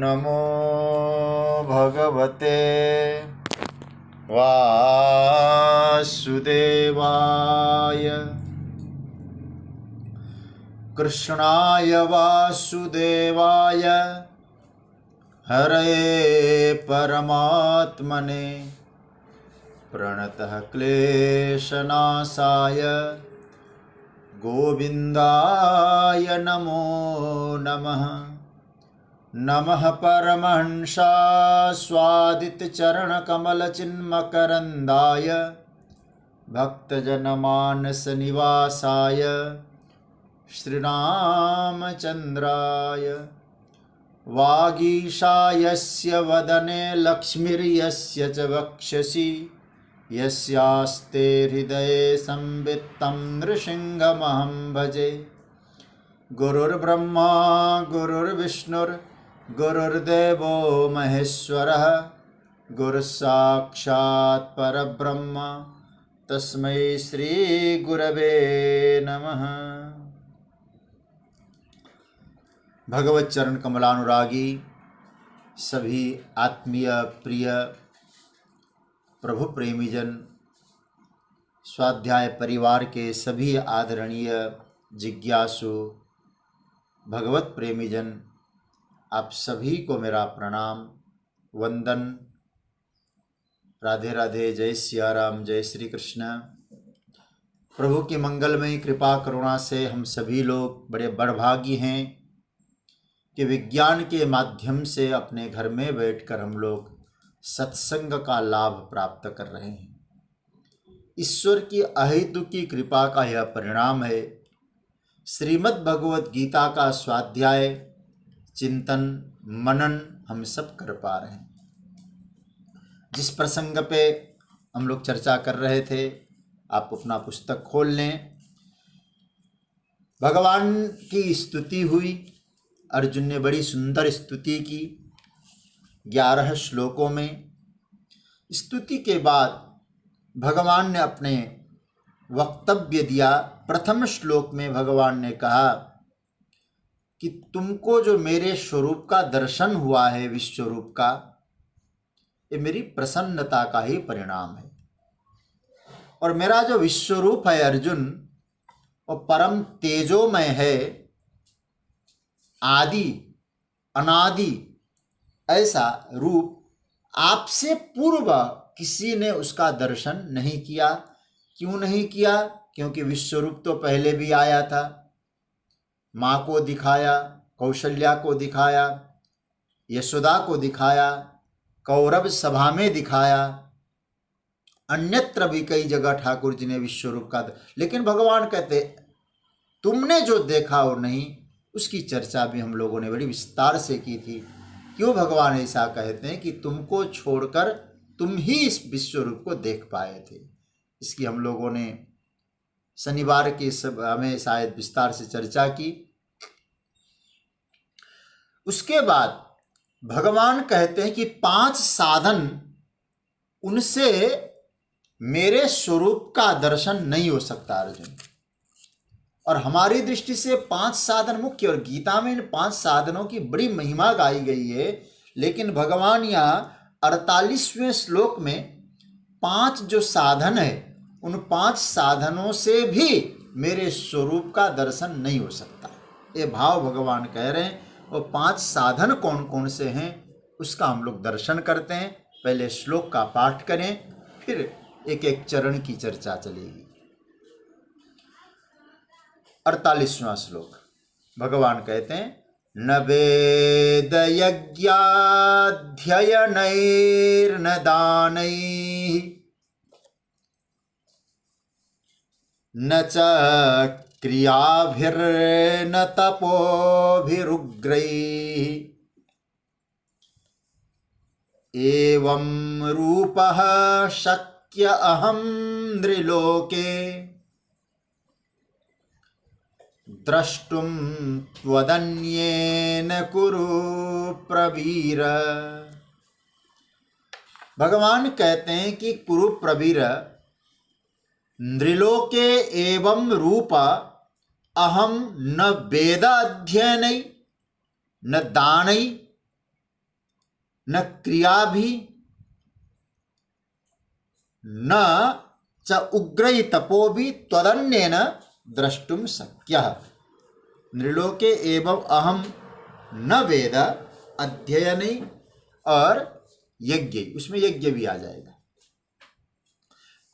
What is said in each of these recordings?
नमो भगवते वासुदेवाय। कृष्णाय वासुदेवाय हरये परमात्मने प्रणतः क्लेशनाशाय गोविन्दाय नमो नमः। नमः परमहंसास्वादितचरणकमलचिन्मकरन्दाय भक्तजनमानसनिवासाय श्रीरामचन्द्राय। वागीशायस्य वदने लक्ष्मीर्यस्य च वक्षसि यस्यास्ते हृदये संवित्तं नृसिंहमहं भजे। गुरुर्ब्रह्मा गुरुर्विष्णुर्गुरुर्देवो महेश्वरः गुरुसाक्षात् परब्रह्म तस्मै श्रीगुरवे नमः। भगवत चरण कमलानुरागी सभी आत्मीय प्रिय प्रभु प्रेमीजन, स्वाध्याय परिवार के सभी आदरणीय जिज्ञासु भगवत प्रेमीजन, आप सभी को मेरा प्रणाम वंदन। राधे राधे, जय सिया राम, जय श्री कृष्ण। प्रभु की मंगलमयी कृपा करुणा से हम सभी लोग बड़े बड़भागी हैं कि विज्ञान के माध्यम से अपने घर में बैठकर हम लोग सत्संग का लाभ प्राप्त कर रहे हैं। ईश्वर की अहेतुकी कृपा का यह परिणाम है। श्रीमद् भगवत गीता का स्वाध्याय, चिंतन, मनन हम सब कर पा रहे हैं। जिस प्रसंग पे हम लोग चर्चा कर रहे थे, आप अपना पुस्तक खोल लें। भगवान की स्तुति हुई। अर्जुन ने बड़ी सुंदर स्तुति की 11 श्लोकों में। स्तुति के बाद भगवान ने अपने वक्तव्य दिया। प्रथम श्लोक में भगवान ने कहा कि तुमको जो मेरे स्वरूप का दर्शन हुआ है, विश्वरूप का, ये मेरी प्रसन्नता का ही परिणाम है। और मेरा जो विश्वरूप है अर्जुन, वो परम तेजोमय है, आदि अनादि ऐसा रूप आपसे पूर्व किसी ने उसका दर्शन नहीं किया। क्यों नहीं किया? क्योंकि विश्वरूप तो पहले भी आया था। माँ को दिखाया, कौशल्या को दिखाया, यशोदा को दिखाया, कौरव सभा में दिखाया, अन्यत्र भी कई जगह ठाकुर जी ने विश्वरूप का। लेकिन भगवान कहते तुमने जो देखा और नहीं, उसकी चर्चा भी हम लोगों ने बड़ी विस्तार से की थी। क्यों भगवान ऐसा कहते हैं कि तुमको छोड़कर तुम ही इस विश्वरूप को देख पाए थे। इसकी हम लोगों ने शनिवार के सभा में शायद विस्तार से चर्चा की। उसके बाद भगवान कहते हैं कि 5 साधन, उनसे मेरे स्वरूप का दर्शन नहीं हो सकता अर्जुन। और हमारी दृष्टि से 5 साधन मुख्य, और गीता में इन 5 साधनों की बड़ी महिमा गाई गई है। लेकिन भगवान यहाँ 48वें श्लोक में 5 जो साधन है, उन 5 साधनों से भी मेरे स्वरूप का दर्शन नहीं हो सकता। ये भाव भगवान कह रहे हैं। वो 5 साधन कौन कौन से हैं, उसका हम लोग दर्शन करते हैं। पहले श्लोक का पाठ करें, फिर एक एक चरण की चर्चा चलेगी। 48वां श्लोक भगवान कहते हैं, न वेद यज्ञाध्ययनैर्न दानैः न च क्रियाभिर्न तपोभिरुग्रैः एवं रूपः शक्य अहं नृलोके द्रष्टुम त्वदन्येन कुरु प्रवीर। भगवान कहते हैं कि कुरु प्रवीर नृलोके एवं रूप अहम न वेद अध्ययनै न दानै न क्रिया भी न च उग्रई तपो भी त्वदन्येन द्रष्टुम शक्यः। नृलोके एवं अहम न वेद अध्ययन और यज्ञ, उसमें यज्ञ भी आ जाएगा।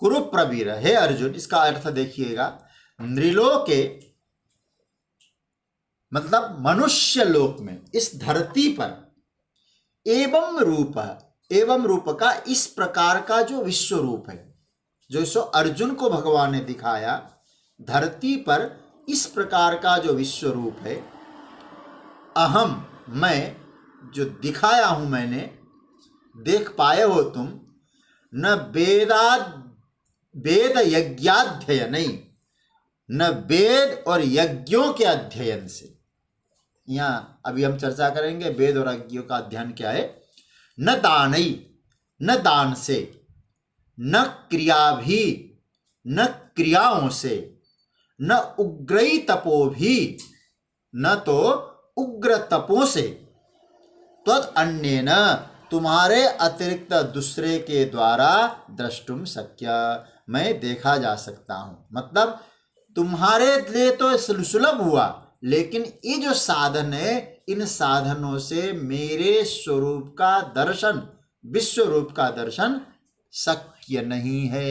कुरु प्रवीर, हे अर्जुन, इसका अर्थ देखिएगा। नृलोके मतलब मनुष्य लोक में, इस धरती पर, एवं रूप का इस प्रकार का जो विश्व रूप है, जो सो अर्जुन को भगवान ने दिखाया, धरती पर इस प्रकार का जो विश्व रूप है, अहम, मैं, जो दिखाया हूं मैंने, देख पाए हो तुम, न वेद यज्ञाध्ययन, न वेद और यज्ञों के अध्ययन से। यहां अभी हम चर्चा करेंगे वेद और यज्ञों का अध्ययन क्या है। न दानई, न दान से, न क्रिया भी, न क्रियाओं से, न उग्रई तपो भी, न तो उग्र तपों से, तद अन्येन, तुम्हारे अतिरिक्त दूसरे के द्वारा, द्रष्टुम शक्य, मैं देखा जा सकता हूं। मतलब तुम्हारे लिए तो सुलभ हुआ, लेकिन ये जो साधन है, इन साधनों से मेरे स्वरूप का दर्शन, विश्व रूप का दर्शन शक्य नहीं है।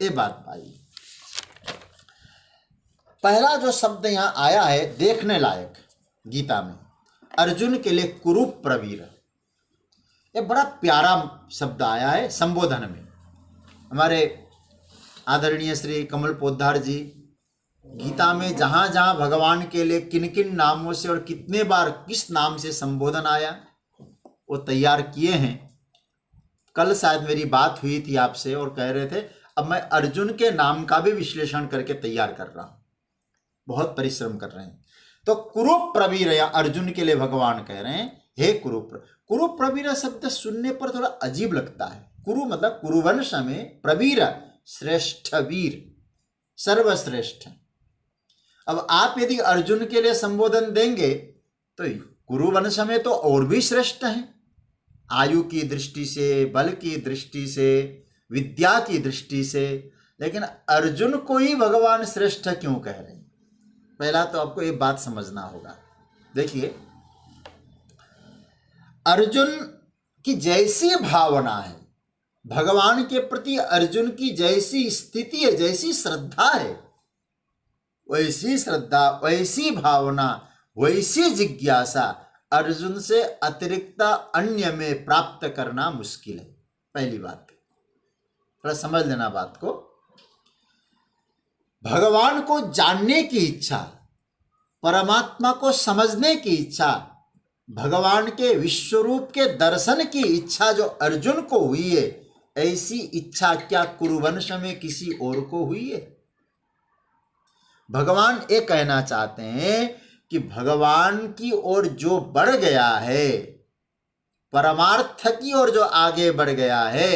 ये बात भाई, पहला जो शब्द यहां आया है देखने लायक गीता में, अर्जुन के लिए कुरु प्रवीर, ये बड़ा प्यारा शब्द आया है संबोधन में। हमारे आदरणीय श्री कमल पोद्दार जी गीता में जहां जहां भगवान के लिए किन किन नामों से और कितने बार किस नाम से संबोधन आया, वो तैयार किए हैं। कल शायद मेरी बात हुई थी आपसे और कह रहे थे अब मैं अर्जुन के नाम का भी विश्लेषण करके तैयार कर रहा हूं, बहुत परिश्रम कर रहे हैं। तो कुरु प्रवीर, या अर्जुन के लिए भगवान कह रहे हैं, हे कुरु प्रवीर शब्द सुनने पर थोड़ा अजीब लगता है। कुरु मतलब कुरुवंश में, प्रवीर श्रेष्ठ वीर, सर्वश्रेष्ठ। अब आप यदि अर्जुन के लिए संबोधन देंगे तो कुरुवंश में तो और भी श्रेष्ठ हैं, आयु की दृष्टि से, बल की दृष्टि से, विद्या की दृष्टि से, लेकिन अर्जुन को ही भगवान श्रेष्ठ क्यों कह रहे हैं? पहला तो आपको ये बात समझना होगा। देखिए, अर्जुन की जैसी भावना है, भगवान के प्रति अर्जुन की जैसी स्थिति है, जैसी श्रद्धा है, वैसी श्रद्धा, वैसी भावना, वैसी जिज्ञासा अर्जुन से अतिरिक्त अन्य में प्राप्त करना मुश्किल है। पहली बात, थोड़ा समझ लेना बात को। भगवान को जानने की इच्छा, परमात्मा को समझने की इच्छा, भगवान के विश्वरूप के दर्शन की इच्छा जो अर्जुन को हुई है, ऐसी इच्छा क्या कुरुवंश में किसी और को हुई है? भगवान ये कहना चाहते हैं कि भगवान की ओर जो बढ़ गया है, परमार्थ की ओर जो आगे बढ़ गया है,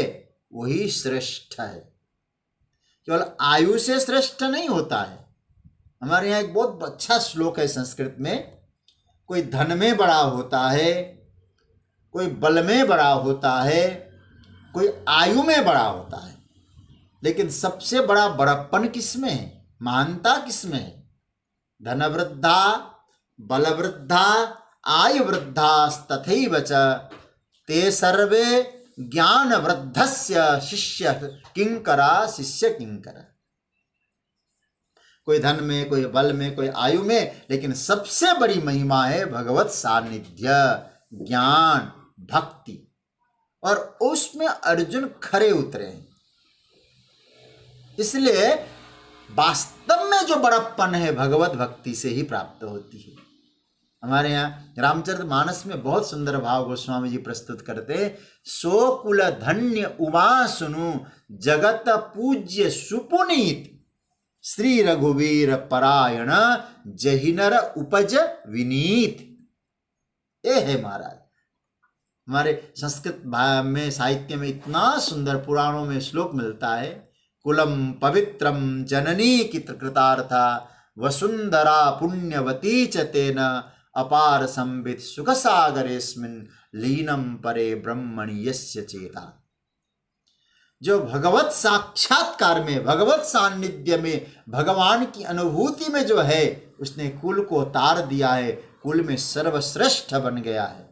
वही श्रेष्ठ है। केवल आयु से श्रेष्ठ नहीं होता है। हमारे यहाँ एक बहुत अच्छा श्लोक है संस्कृत में, कोई धन में बड़ा होता है, कोई बल में बड़ा होता है, कोई आयु में बड़ा होता है, लेकिन सबसे बड़ा बड़प्पन किसमें है, महानता किसमें है? धन वृद्धा, बल वृद्धा, आयु वृद्धास्तथैव च ते सर्वे ज्ञान वृद्धस्य शिष्य किंकरा, शिष्य किंकरा। कोई धन में, कोई बल में, कोई आयु में, लेकिन सबसे बड़ी महिमा है भगवत सानिध्य, ज्ञान, भक्ति, और उसमें अर्जुन खरे उतरे हैं। इसलिए वास्तव में जो बड़प्पन है भगवत भक्ति से ही प्राप्त होती है। हमारे यहाँ रामचरितमानस में बहुत सुंदर भाव गोस्वामी जी प्रस्तुत करते हैं, सो कुल धन्य उमा सुनु जगत पूज्य सुपुनीत श्री रघुवीर परायण जहिनर उपज विनीत। ये है महाराज, हमारे संस्कृत में, साहित्य में इतना सुंदर पुराणों में श्लोक मिलता है, कुलम पवित्रम जननी कृतार्था वसुंधरा पुण्यवती च तेन अपार संबित सुख सागरेस्मिन् लीनम परे ब्रह्मणि यस्य चेता। जो भगवत साक्षात्कार में, भगवत सान्निध्य में, भगवान की अनुभूति में जो है, उसने कुल को तार दिया है, कुल में सर्वश्रेष्ठ बन गया है।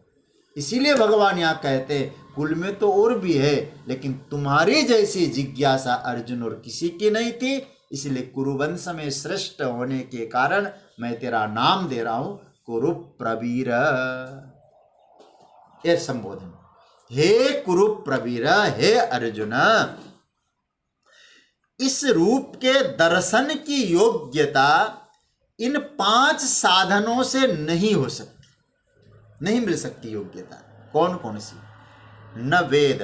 इसीलिए भगवान यहाँ कहते हैं कुल में तो और भी है, लेकिन तुम्हारी जैसी जिज्ञासा अर्जुन और किसी की नहीं थी, इसलिए कुरुवंश में श्रेष्ठ होने के कारण मैं तेरा नाम दे रहा हूं कुरु प्रवीर। यह संबोधन, हे कुरु प्रवीर, हे अर्जुन, इस रूप के दर्शन की योग्यता इन 5 साधनों से नहीं हो सकती, नहीं मिल सकती योग्यता। कौन कौन सी? न वेद,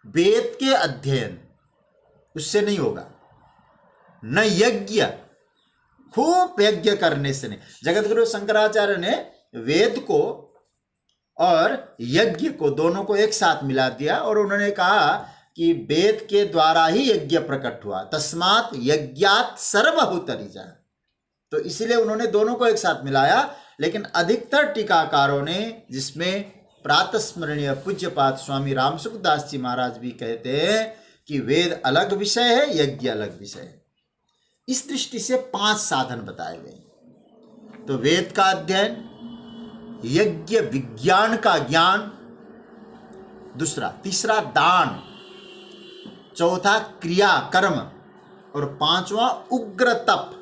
वेद के अध्ययन, उससे नहीं होगा। न यज्ञ, खूब यज्ञ करने से नहीं। जगतगुरु शंकराचार्य ने वेद को और यज्ञ को, दोनों को एक साथ मिला दिया और उन्होंने कहा कि वेद के द्वारा ही यज्ञ प्रकट हुआ, तस्मात् यज्ञात् सर्वभूतरिजा। तो इसलिए उन्होंने दोनों को एक साथ मिलाया। लेकिन अधिकतर टीकाकारों ने, जिसमें प्रातस्मरणीय पूज्यपाद स्वामी रामसुखदास जी महाराज भी कहते हैं कि वेद अलग विषय है, यज्ञ अलग विषय है। इस दृष्टि से 5 साधन बताए गए। तो वेद का अध्ययन, यज्ञ विज्ञान का ज्ञान, तीसरा दान, चौथा क्रिया कर्म, और 5वां उग्र तप।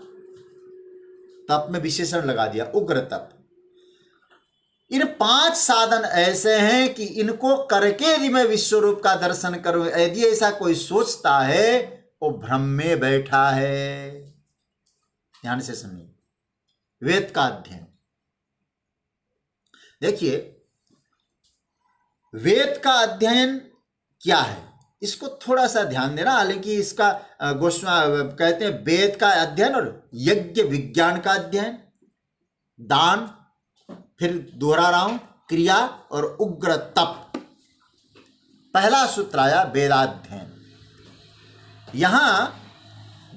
तप में विशेषण लगा दिया, उग्र तप। इन 5 साधन ऐसे हैं कि इनको करके यदि मैं विश्वरूप का दर्शन करूं, यदि ऐसा कोई सोचता है वो भ्रम में बैठा है। ध्यान से सुनिए। वेद का अध्ययन देखिए, वेद का अध्ययन क्या है, इसको थोड़ा सा ध्यान देना। हालांकि इसका गोस्वामी कहते हैं वेद का अध्ययन और यज्ञ विज्ञान का अध्ययन, दान, फिर दोहरा रहा हूं, क्रिया और उग्र तप। पहला सूत्र आया वेदाध्ययन। यहां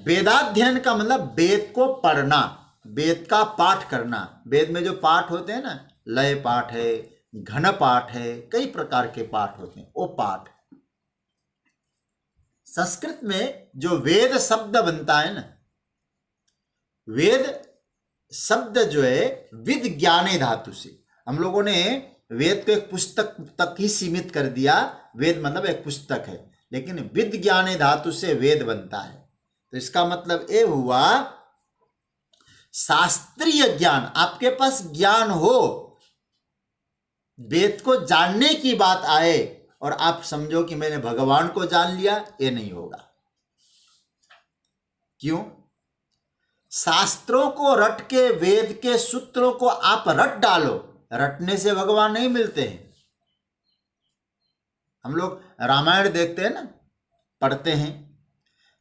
वेदाध्ययन का मतलब वेद को पढ़ना, वेद का पाठ करना। वेद में जो पाठ होते हैं ना, लय पाठ है, घन पाठ है, कई प्रकार के पाठ होते हैं, वो पाठ। संस्कृत में जो वेद शब्द बनता है ना, वेद शब्द जो है विद ज्ञाने धातु से, हम लोगों ने वेद को एक पुस्तक तक ही सीमित कर दिया। वेद मतलब एक पुस्तक है, लेकिन विद ज्ञाने धातु से वेद बनता है। तो इसका मतलब ये हुआ शास्त्रीय ज्ञान। आपके पास ज्ञान हो, वेद को जानने की बात आए और आप समझो कि मैंने भगवान को जान लिया, ये नहीं होगा। क्यों? शास्त्रों को रट के, वेद के सूत्रों को आप रट डालो, रटने से भगवान नहीं मिलते हैं। हम लोग रामायण देखते हैं ना, पढ़ते हैं,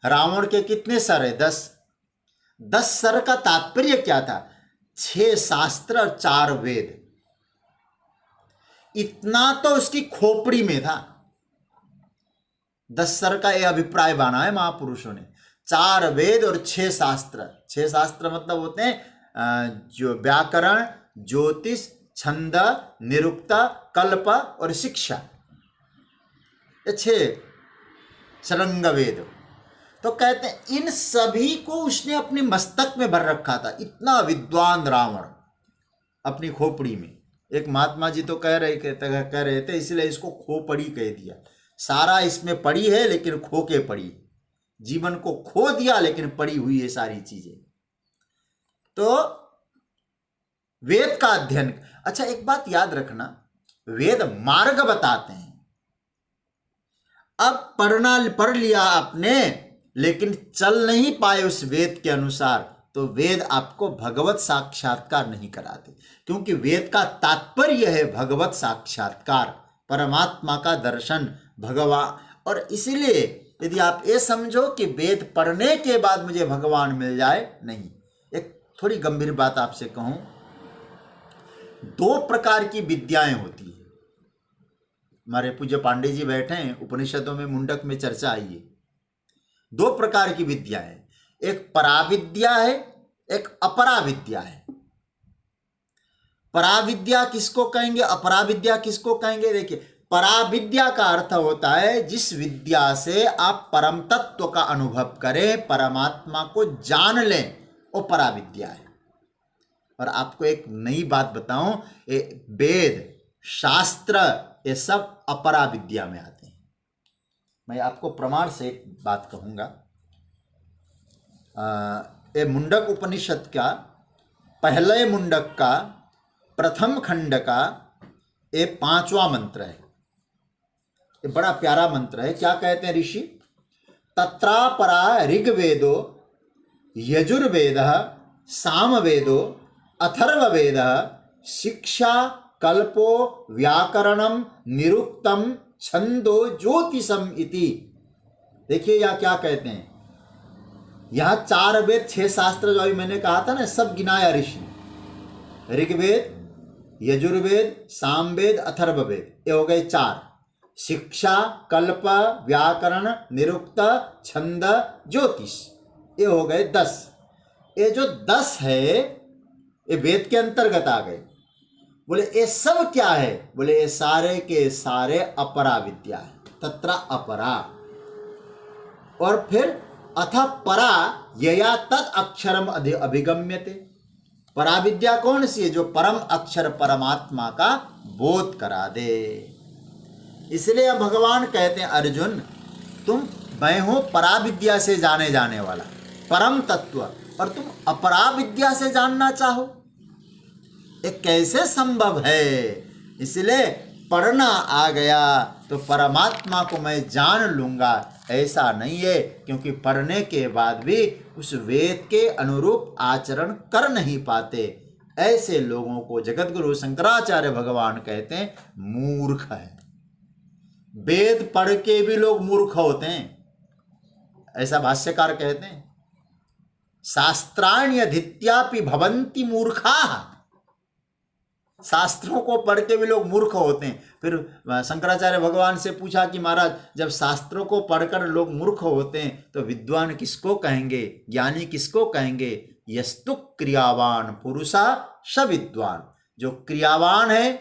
रावण के कितने सर है? 10। 10 सर का तात्पर्य क्या था? 6 शास्त्र और 4 वेद। इतना तो उसकी खोपड़ी में था। 10 सर का यह अभिप्राय बना है महापुरुषों ने। 4 वेद और 6 शास्त्र। 6 शास्त्र मतलब होते हैं जो व्याकरण, ज्योतिष, छंद, निरुक्ता, कल्प और शिक्षा, ये 6 शरंग वेद। तो कहते हैं इन सभी को उसने अपने मस्तक में भर रखा था। इतना विद्वान रावण अपनी खोपड़ी में। एक महात्मा जी तो कह रहे थे इसलिए इसको खोपड़ी कह दिया। सारा इसमें पड़ी है लेकिन खो के पड़ी, जीवन को खो दिया लेकिन पड़ी हुई है सारी चीजें। तो वेद का अध्ययन। अच्छा, एक बात याद रखना, वेद मार्ग बताते हैं। अब पढ़ लिया आपने लेकिन चल नहीं पाए उस वेद के अनुसार, तो वेद आपको भगवत साक्षात्कार नहीं कराते। क्योंकि वेद का तात्पर्य है भगवत साक्षात्कार, परमात्मा का दर्शन, भगवान। और इसीलिए यदि आप ये समझो कि वेद पढ़ने के बाद मुझे भगवान मिल जाए, नहीं। एक थोड़ी गंभीर बात आपसे कहूं, 2 प्रकार की विद्याएं होती है। हमारे पूज्य पांडे जी बैठे हैं, उपनिषदों में मुंडक में चर्चा आई है। 2 प्रकार की विद्या है, एक पराविद्या है एक अपराविद्या है। पराविद्या किसको कहेंगे, अपराविद्या किसको कहेंगे? देखिए, पराविद्या का अर्थ होता है जिस विद्या से आप परम तत्व का अनुभव करें, परमात्मा को जान लें, वो पराविद्या है। और आपको एक नई बात बताऊं, वेद शास्त्र ये सब अपराविद्या में आते हैं। मैं आपको प्रमाण से एक बात कहूंगा। ये मुंडक उपनिषद का पहले मुंडक का प्रथम खंड का ये 5वां मंत्र है। ये बड़ा प्यारा मंत्र है। क्या कहते हैं ऋषि? तत्रापरा ऋग्वेदो यजुर्वेदः सामवेदो अथर्ववेदः शिक्षा कल्पो व्याकरणम निरुक्तम छंदो ज्योतिषम इति। देखिए यहाँ क्या कहते हैं, यहाँ 4 वेद 6 शास्त्र जो अभी मैंने कहा था ना, सब गिनाया ऋषि। ऋग्वेद, यजुर्वेद, सामवेद, अथर्ववेद, ये हो गए 4। शिक्षा, कल्प, व्याकरण, निरुक्त, छंद, ज्योतिष, ये हो गए 10। ये जो 10 है ये वेद के अंतर्गत आ गए। बोले ये सब क्या है? बोले ये सारे के सारे अपरा विद्या है। तत्र अपरा। और फिर अथ परा यया तद अक्षरम अभिगम्यते। पराविद्या कौन सी है? जो परम अक्षर परमात्मा का बोध करा दे। इसलिए भगवान कहते हैं, अर्जुन मैं हूं पराविद्या से जाने जाने वाला, परम तत्व, और तुम अपराविद्या से जानना चाहो, ये कैसे संभव है? इसलिए पढ़ना आ गया तो परमात्मा को मैं जान लूंगा, ऐसा नहीं है। क्योंकि पढ़ने के बाद भी उस वेद के अनुरूप आचरण कर नहीं पाते, ऐसे लोगों को जगतगुरु शंकराचार्य भगवान कहते हैं मूर्ख है। वेद पढ़ के भी लोग मूर्ख होते हैं, ऐसा भाष्यकार कहते हैं। शास्त्राण्यधीत्यापि भवन्ति मूर्खाः। शास्त्रों को पढ़ के भी लोग मूर्ख होते हैं। फिर शंकराचार्य भगवान से पूछा कि महाराज, जब शास्त्रों को पढ़कर लोग मूर्ख होते हैं तो विद्वान किसको कहेंगे, ज्ञानी किसको कहेंगे? यस्तु क्रियावान पुरुषा स विद्वान। जो क्रियावान है,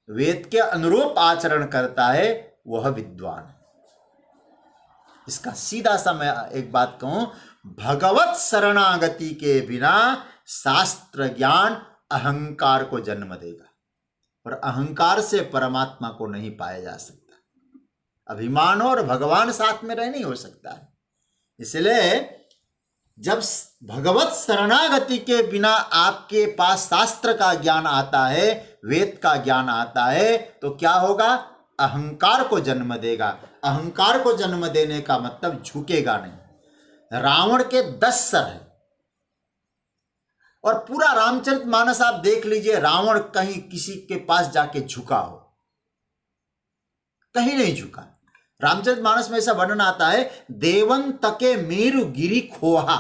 वेद के अनुरूप आचरण करता है, वह विद्वान है। इसका सीधा सा मैं एक बात कहूं, भगवत शरणागति के बिना शास्त्र ज्ञान अहंकार को जन्म देगा, और अहंकार से परमात्मा को नहीं पाया जा सकता। अभिमान और भगवान साथ में रह नहीं हो सकता है। इसलिए जब भगवत शरणागति के बिना आपके पास शास्त्र का ज्ञान आता है, वेद का ज्ञान आता है, तो क्या होगा? अहंकार को जन्म देगा। अहंकार को जन्म देने का मतलब झुकेगा नहीं। रावण के 10 सर है, और पूरा रामचरितमानस आप देख लीजिए, रावण कहीं किसी के पास जाके झुका हो? कहीं नहीं झुका। रामचरितमानस में ऐसा वर्णन आता है, देवन तके मेरु गिरी खोहा।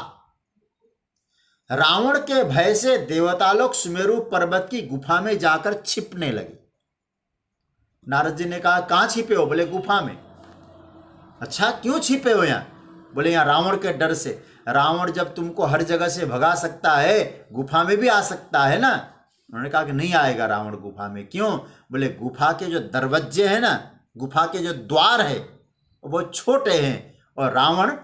रावण के भय से देवता लोग सुमेरु पर्वत की गुफा में जाकर छिपने लगे। नारद जी ने कहा, कहां छिपे हो? बोले गुफा में। अच्छा, क्यों छिपे हो यहां? बोले यहां रावण के डर से। रावण जब तुमको हर जगह से भगा सकता है, गुफा में भी आ सकता है ना। उन्होंने कहा कि नहीं आएगा रावण गुफा में। क्यों? बोले गुफा के जो दरवाजे हैं ना, गुफा के जो द्वार है वो छोटे हैं, और रावण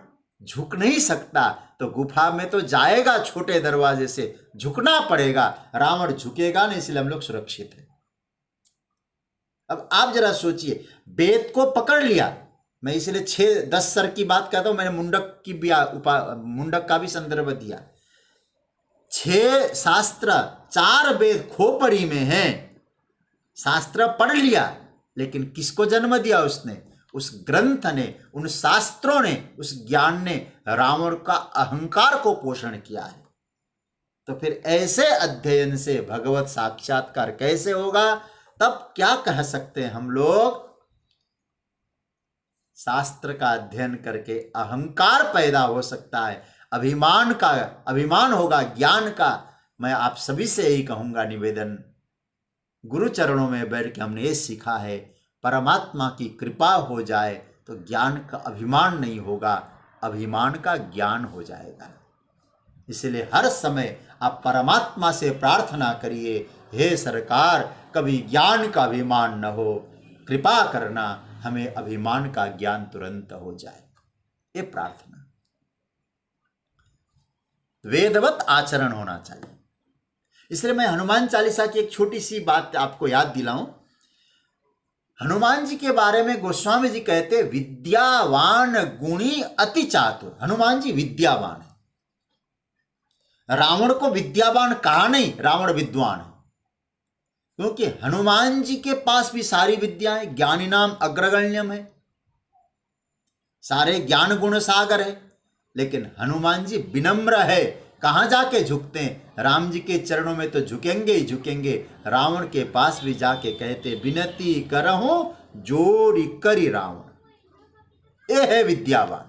झुक नहीं सकता, तो गुफा में तो जाएगा छोटे दरवाजे से, झुकना पड़ेगा। रावण झुकेगा नहीं, इसलिए हम लोग सुरक्षित हैं। अब आप जरा सोचिए, वेद को पकड़ लिया। मैं इसलिए 6-10 सर की बात कहता हूं। मैंने मुंडक का भी संदर्भ दिया। 6 शास्त्र 4 वेद खोपड़ी में हैं। शास्त्र पढ़ लिया, लेकिन किसको जन्म दिया उसने? उस ग्रंथ ने, उन शास्त्रों ने, उस ज्ञान ने रावण का अहंकार को पोषण किया है। तो फिर ऐसे अध्ययन से भगवत साक्षात्कार कैसे होगा? तब क्या कह सकते हैं हम लोग? शास्त्र का अध्ययन करके अहंकार पैदा हो सकता है, अभिमान होगा ज्ञान का। मैं आप सभी से यही कहूंगा, निवेदन, गुरु चरणों में बैठ के हमने ये सीखा है, परमात्मा की कृपा हो जाए तो ज्ञान का अभिमान नहीं होगा, अभिमान का ज्ञान हो जाएगा। इसलिए हर समय आप परमात्मा से प्रार्थना करिए, हे सरकार कभी ज्ञान का अभिमान न हो, कृपा करना हमें अभिमान का ज्ञान तुरंत हो जाए। ये प्रार्थना। वेदवत आचरण होना चाहिए। इसलिए मैं हनुमान चालीसा की एक छोटी सी बात आपको याद दिलाऊं। हनुमान जी के बारे में गोस्वामी जी कहते विद्यावान गुणी अति चातुर। हनुमान जी विद्यावान है। रावण को विद्यावान कहा नहीं, रावण विद्वान है, क्योंकि हनुमान जी के पास भी सारी विद्याएं, ज्ञानी नाम अग्रगण्यम है, सारे ज्ञान गुण सागर है, लेकिन हनुमान जी विनम्र है। कहां जाके झुकते हैं? राम जी के चरणों में तो झुकेंगे ही झुकेंगे। रावण के पास भी जाके कहते विनती करहूं जोरी करी रावण। ये है विद्यावान।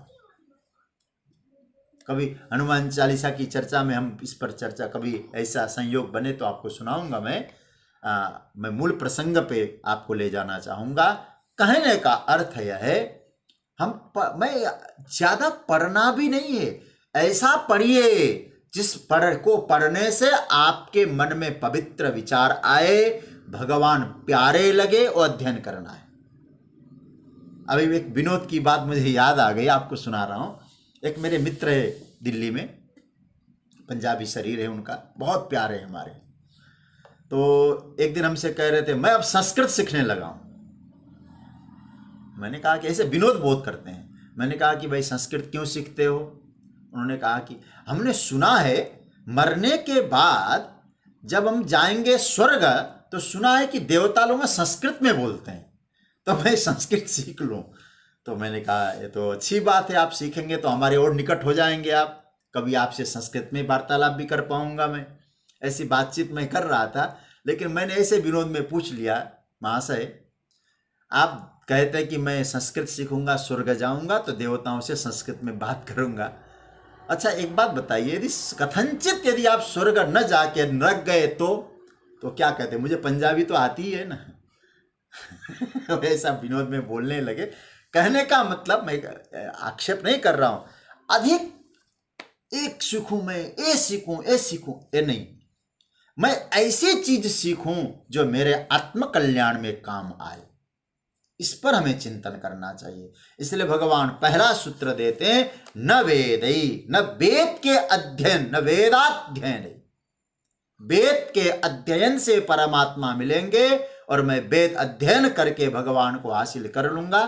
कभी हनुमान चालीसा की चर्चा में हम इस पर चर्चा, कभी ऐसा संयोग बने तो आपको सुनाऊंगा। मैं मूल प्रसंग पे आपको ले जाना चाहूंगा। कहने का अर्थ यह है, मैं ज्यादा पढ़ना भी नहीं है, ऐसा पढ़िए जिस को पढ़ने से आपके मन में पवित्र विचार आए, भगवान प्यारे लगे, और अध्ययन करना है। अभी एक विनोद की बात मुझे याद आ गई, आपको सुना रहा हूं। एक मेरे मित्र है दिल्ली में, पंजाबी शरीर है उनका, बहुत प्यारे है हमारे। तो एक दिन हमसे कह रहे थे मैं अब संस्कृत सीखने लगा हूं। मैंने कहा कि ऐसे विनोद बहुत करते हैं। मैंने कहा कि भाई संस्कृत क्यों सीखते हो? उन्होंने कहा कि हमने सुना है मरने के बाद जब हम जाएंगे स्वर्ग तो सुना है कि देवता लोग संस्कृत में बोलते हैं, तो मैं संस्कृत सीख लूं। तो मैंने कहा ये तो अच्छी बात है, आप सीखेंगे तो हमारे और निकट हो जाएंगे आप, कभी आपसे संस्कृत में वार्तालाप भी कर पाऊंगा मैं। ऐसी बातचीत मैं कर रहा था, लेकिन मैंने ऐसे विनोद में पूछ लिया, महाशय आप कहते हैं कि मैं संस्कृत सीखूंगा, स्वर्ग जाऊंगा तो देवताओं से संस्कृत में बात करूंगा। अच्छा एक बात बताइए, यदि कथनचित यदि आप स्वर्ग न जाके नरक गए तो क्या कहते? मुझे पंजाबी तो आती ही है ना। ऐसा विनोद में बोलने लगे। कहने का मतलब, मैं आक्षेप नहीं कर रहा हूं, अधिक एक सीखूं मैं, ये सीखूं ये नहीं, मैं ऐसी चीज सीखूं जो मेरे आत्म कल्याण में काम आए। इस पर हमें चिंतन करना चाहिए। इसलिए भगवान पहला सूत्र देते हैं, न वेदई, न वेद के अध्ययन, न वेदाध्ययन। वेद के अध्ययन से परमात्मा मिलेंगे और मैं वेद अध्ययन करके भगवान को हासिल कर लूंगा,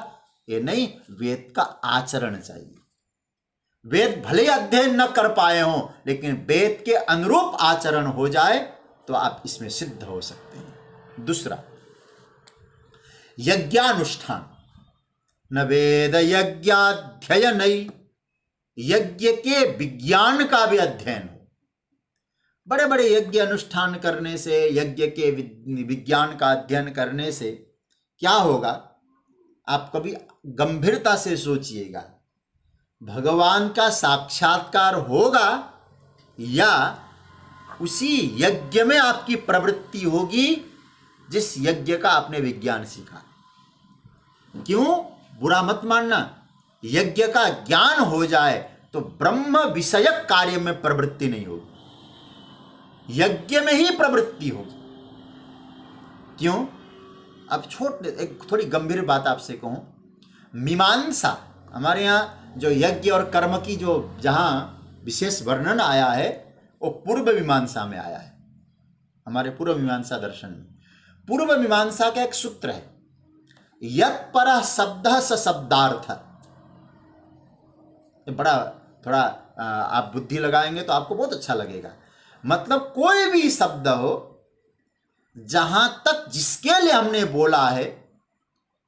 ये नहीं, वेद का आचरण चाहिए। वेद भले अध्ययन न कर पाए हों, लेकिन वेद के अनुरूप आचरण हो जाए तो आप इसमें सिद्ध हो सकते हैं। दूसरा, यज्ञानुष्ठान। न वेद यज्ञाध्ययन, यज्ञ के विज्ञान का भी अध्ययन हो। बड़े बड़े यज्ञ अनुष्ठान करने से, यज्ञ के विज्ञान का अध्ययन करने से क्या होगा? आप कभी गंभीरता से सोचिएगा, भगवान का साक्षात्कार होगा या उसी यज्ञ में आपकी प्रवृत्ति होगी जिस यज्ञ का आपने विज्ञान सीखा। क्यों? बुरा मत मानना, यज्ञ का ज्ञान हो जाए तो ब्रह्म विषयक कार्य में प्रवृत्ति नहीं होगी, यज्ञ में ही प्रवृत्ति होगी। क्यों? अब एक थोड़ी गंभीर बात आपसे कहूं, मीमांसा, हमारे यहाँ जो यज्ञ और कर्म की जो जहां विशेष वर्णन आया है वो पूर्व मीमांसा में आया है। हमारे पूर्व मीमांसा दर्शन में पूर्व मीमांसा का एक सूत्र है, यत् परः शब्दः स शब्दार्थ। बड़ा थोड़ा आप बुद्धि लगाएंगे तो आपको बहुत अच्छा लगेगा। मतलब कोई भी शब्द हो, जहां तक जिसके लिए हमने बोला है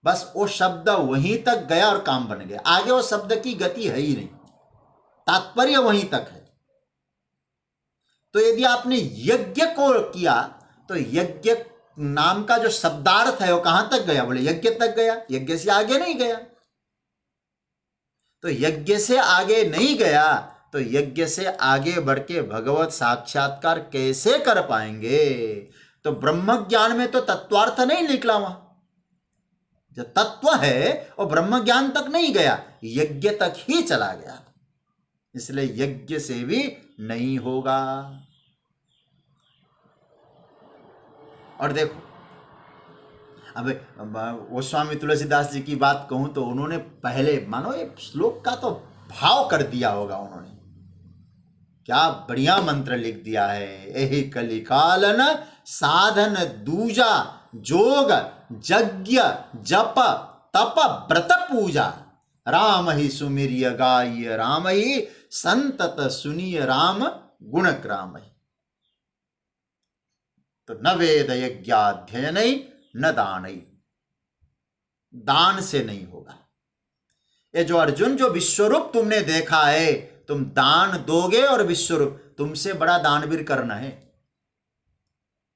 बस वो शब्द वहीं तक गया और काम बन गया, आगे वो शब्द की गति है ही नहीं, तात्पर्य वहीं तक है। तो यदि आपने यज्ञ को किया तो यज्ञ नाम का जो शब्दार्थ है वो कहां तक गया? बोले यज्ञ तक गया, यज्ञ से आगे नहीं गया। तो यज्ञ से आगे नहीं गया तो यज्ञ से आगे बढ़ के भगवत साक्षात्कार कैसे कर पाएंगे? तो ब्रह्म ज्ञान में तो तत्वार्थ नहीं निकला, वहां जो तत्व है वो ब्रह्म ज्ञान तक नहीं गया, यज्ञ तक ही चला गया। इसलिए यज्ञ से भी नहीं होगा। और देखो, अब वो स्वामी तुलसीदास जी की बात कहूं तो उन्होंने पहले मानो ये श्लोक का तो भाव कर दिया होगा उन्होंने। क्या बढ़िया मंत्र लिख दिया है। यही कलिकालन साधन दूजा जोग यज्ञ जप तप व्रत पूजा, राम ही सुमिर्य गाय राम ही संतत सुनिय राम गुण क्राम ही। तो न वेद यज्ञाध्ययन न दान, दान से नहीं होगा। ये जो अर्जुन, जो विश्वरूप तुमने देखा है, तुम दान दोगे और विश्वरूप, तुमसे बड़ा दानवीर करना है।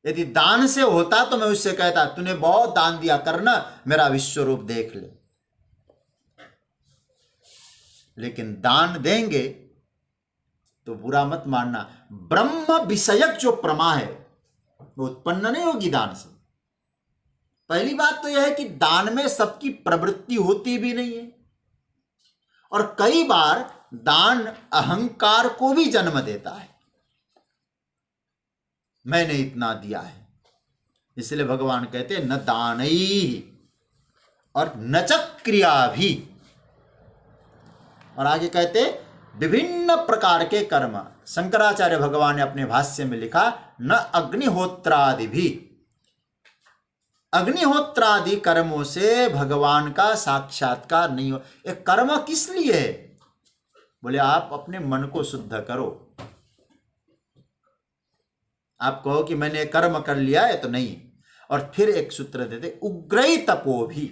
यदि दान से होता तो मैं उससे कहता तूने बहुत दान दिया, करना मेरा विश्वरूप देख ले। लेकिन दान देंगे तो बुरा मत मानना, ब्रह्म विषयक जो प्रमा है वो उत्पन्न नहीं होगी दान से। पहली बात तो यह है कि दान में सबकी प्रवृत्ति होती भी नहीं है, और कई बार दान अहंकार को भी जन्म देता है। मैंने इतना दिया है, इसलिए भगवान कहते हैं न दानई और न च क्रिया भी। और आगे कहते विभिन्न प्रकार के कर्म। शंकराचार्य भगवान ने अपने भाष्य में लिखा न अग्निहोत्रादि भी। अग्निहोत्रादि कर्मों से भगवान का साक्षात्कार नहीं हो। एक कर्म किस लिए है? बोले आप अपने मन को शुद्ध करो। आप कहो कि मैंने कर्म कर लिया है तो नहीं। और फिर एक सूत्र देते उग्रई तपो भी,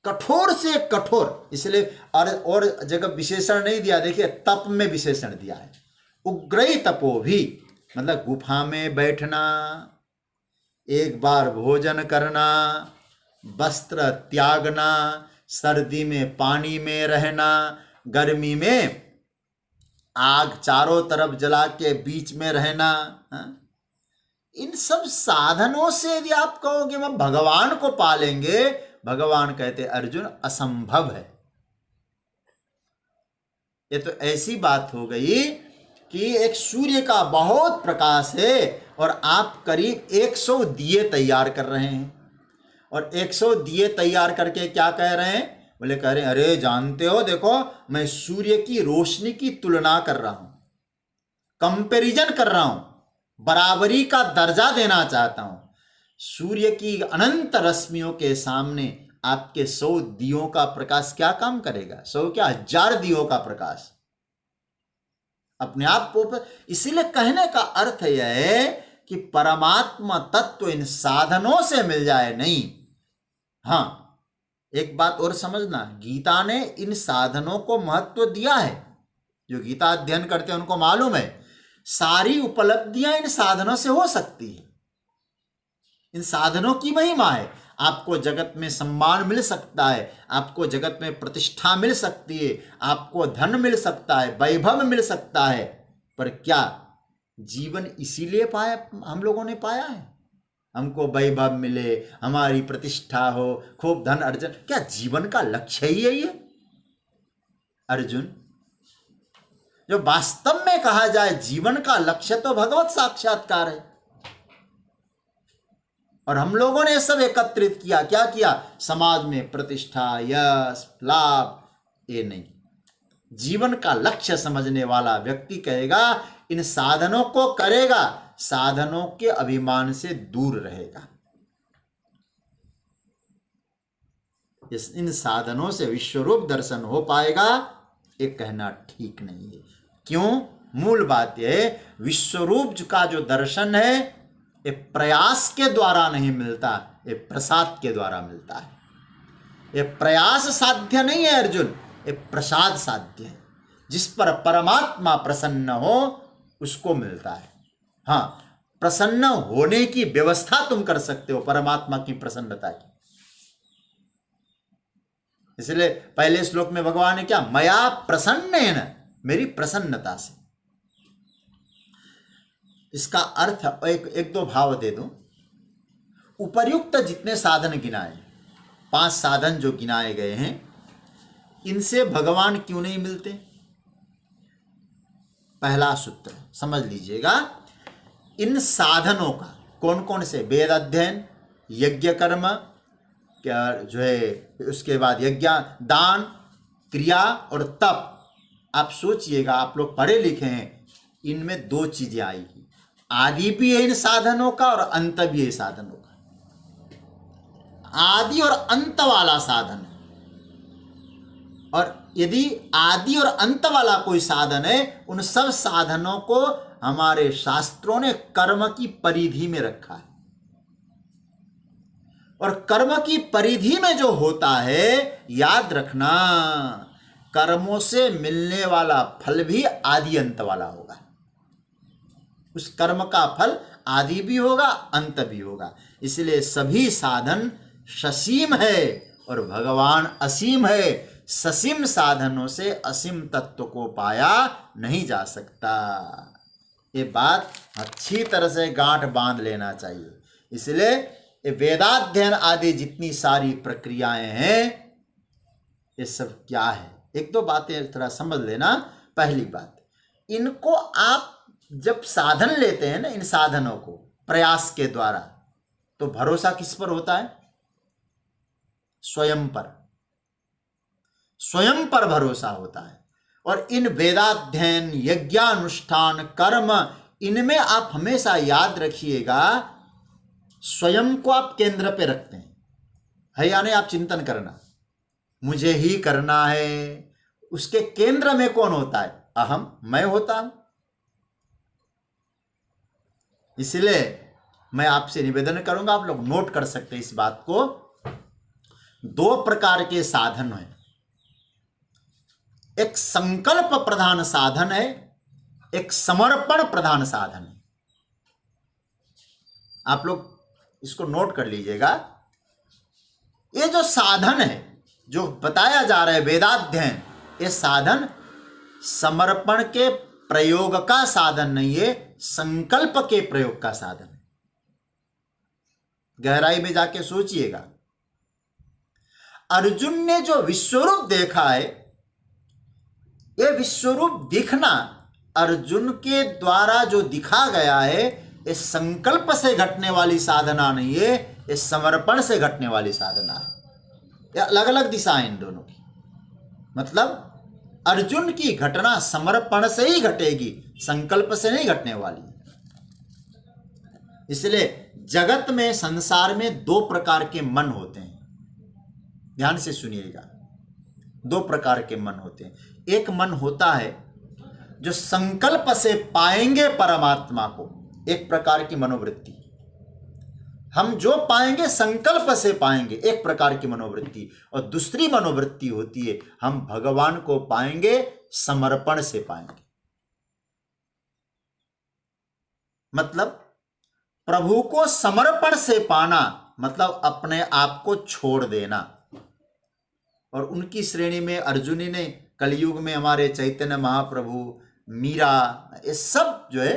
कठोर से कठोर। इसलिए और जगह विशेषण नहीं दिया, देखिए तप में विशेषण दिया है। उग्रई तपो भी मतलब गुफा में बैठना, एक बार भोजन करना, वस्त्र त्यागना, सर्दी में पानी में रहना, गर्मी में आग चारों तरफ जला के बीच में रहना। इन सब साधनों से यदि आप कहोगे हम भगवान को पालेंगे, भगवान कहते अर्जुन असंभव है। ये तो ऐसी बात हो गई कि एक सूर्य का बहुत प्रकाश है और आप करीब 100 दिए तैयार कर रहे हैं, और 100 दिए तैयार करके क्या कह रहे हैं? बोले कह रहे हैं अरे जानते हो, देखो मैं सूर्य की रोशनी की तुलना कर रहा हूं, कंपैरिजन कर रहा हूं, बराबरी का दर्जा देना चाहता हूं। सूर्य की अनंत रश्मियों के सामने आपके 100 दियों का प्रकाश क्या काम करेगा? 100 क्या 1000 दियों का प्रकाश अपने आप को। इसीलिए कहने का अर्थ यह है कि परमात्मा तत्व इन साधनों से मिल जाए नहीं। हां, एक बात और समझना, गीता ने इन साधनों को महत्व दिया है। जो गीता अध्ययन करते हैं उनको मालूम है सारी उपलब्धियां इन साधनों से हो सकती है। इन साधनों की महिमा है। आपको जगत में सम्मान मिल सकता है, आपको जगत में प्रतिष्ठा मिल सकती है, आपको धन मिल सकता है, वैभव मिल सकता है। पर क्या जीवन इसीलिए पाया, हम लोगों ने पाया है? हमको वैभव मिले, हमारी प्रतिष्ठा हो, खूब धन अर्जन, क्या जीवन का लक्ष्य ही है ये? अर्जुन, जो वास्तव में कहा जाए जीवन का लक्ष्य तो भगवत साक्षात्कार है। और हम लोगों ने सब एकत्रित किया, क्या किया? समाज में प्रतिष्ठा, यश, लाभ, ये नहीं। जीवन का लक्ष्य समझने वाला व्यक्ति कहेगा इन साधनों को करेगा, साधनों के अभिमान से दूर रहेगा। इन साधनों से विश्वरूप दर्शन हो पाएगा, ये कहना ठीक नहीं है। क्यों? मूल बात यह है विश्वरूप का जो दर्शन है ये प्रयास के द्वारा नहीं मिलता, ये प्रसाद के द्वारा मिलता है। ये प्रयास साध्य नहीं है अर्जुन, ये प्रसाद साध्य है। जिस पर परमात्मा प्रसन्न हो उसको मिलता है। हाँ, प्रसन्न होने की व्यवस्था तुम कर सकते हो परमात्मा की प्रसन्नता की। इसलिए पहले श्लोक में भगवान ने क्या? मया प्रसन्नेन, मेरी प्रसन्नता से। इसका अर्थ एक दो भाव दे दूं। उपर्युक्त जितने साधन गिनाए, 5 साधन जो गिनाए गए हैं, इनसे भगवान क्यों नहीं मिलते? पहला सूत्र समझ लीजिएगा। इन साधनों का कौन कौन से, वेद अध्ययन, यज्ञ कर्म, क्या जो है, उसके बाद यज्ञ, दान, क्रिया और तप। आप सोचिएगा, आप लोग पढ़े लिखे हैं, इनमें दो चीजें आएगी, आदि भी है इन साधनों का और अंत भी है साधनों का। आदि और अंत वाला साधन है, और यदि आदि और अंत वाला कोई साधन है, उन सब साधनों को हमारे शास्त्रों ने कर्म की परिधि में रखा है। और कर्म की परिधि में जो होता है, याद रखना, कर्मों से मिलने वाला फल भी आदि अंत वाला होगा। उस कर्म का फल आदि भी होगा, अंत भी होगा। इसलिए सभी साधन ससीम है और भगवान असीम है। ससीम साधनों से असीम तत्व को पाया नहीं जा सकता। ये बात अच्छी तरह से गांठ बांध लेना चाहिए। इसलिए ये वेदाध्ययन आदि जितनी सारी प्रक्रियाएं हैं, ये सब क्या है, एक दो बातें थोड़ा समझ लेना। पहली बात, इनको आप जब साधन लेते हैं ना, इन साधनों को प्रयास के द्वारा, तो भरोसा किस पर होता है? स्वयं पर, स्वयं पर भरोसा होता है। और इन वेदाध्ययन, यज्ञानुष्ठान, कर्म, इनमें आप हमेशा याद रखिएगा, स्वयं को आप केंद्र पे रखते हैं, है या नहीं? आप चिंतन करना, मुझे ही करना है। उसके केंद्र में कौन होता है? अहम, मैं होता हूं। इसलिए मैं आपसे निवेदन करूंगा, आप लोग नोट कर सकते हैं इस बात को। दो प्रकार के साधन हैं, एक संकल्प प्रधान साधन है, एक समर्पण प्रधान साधन है। आप लोग इसको नोट कर लीजिएगा। ये जो साधन है, जो बताया जा रहा है वेदाध्ययन, ये साधन समर्पण के प्रयोग का साधन नहीं है, संकल्प के प्रयोग का साधन है। गहराई में जाके सोचिएगा। अर्जुन ने जो विश्वरूप देखा है, ये विश्वरूप दिखना अर्जुन के द्वारा जो दिखा गया है, ये संकल्प से घटने वाली साधना नहीं है, ये समर्पण से घटने वाली साधना है। ये अलग अलग दिशाएं इन दोनों की। मतलब अर्जुन की घटना समर्पण से ही घटेगी, संकल्प से नहीं घटने वाली। इसलिए जगत में, संसार में दो प्रकार के मन होते हैं, ध्यान से सुनिएगा। दो प्रकार के मन होते हैं। एक मन होता है जो संकल्प से पाएंगे परमात्मा को, एक प्रकार की मनोवृत्ति। हम जो पाएंगे संकल्प से पाएंगे, एक प्रकार की मनोवृत्ति। और दूसरी मनोवृत्ति होती है, हम भगवान को पाएंगे समर्पण से पाएंगे। मतलब प्रभु को समर्पण से पाना, मतलब अपने आप को छोड़ देना। और उनकी श्रेणी में अर्जुनी ने, कलयुग में हमारे चैतन्य महाप्रभु, मीरा, ये सब जो है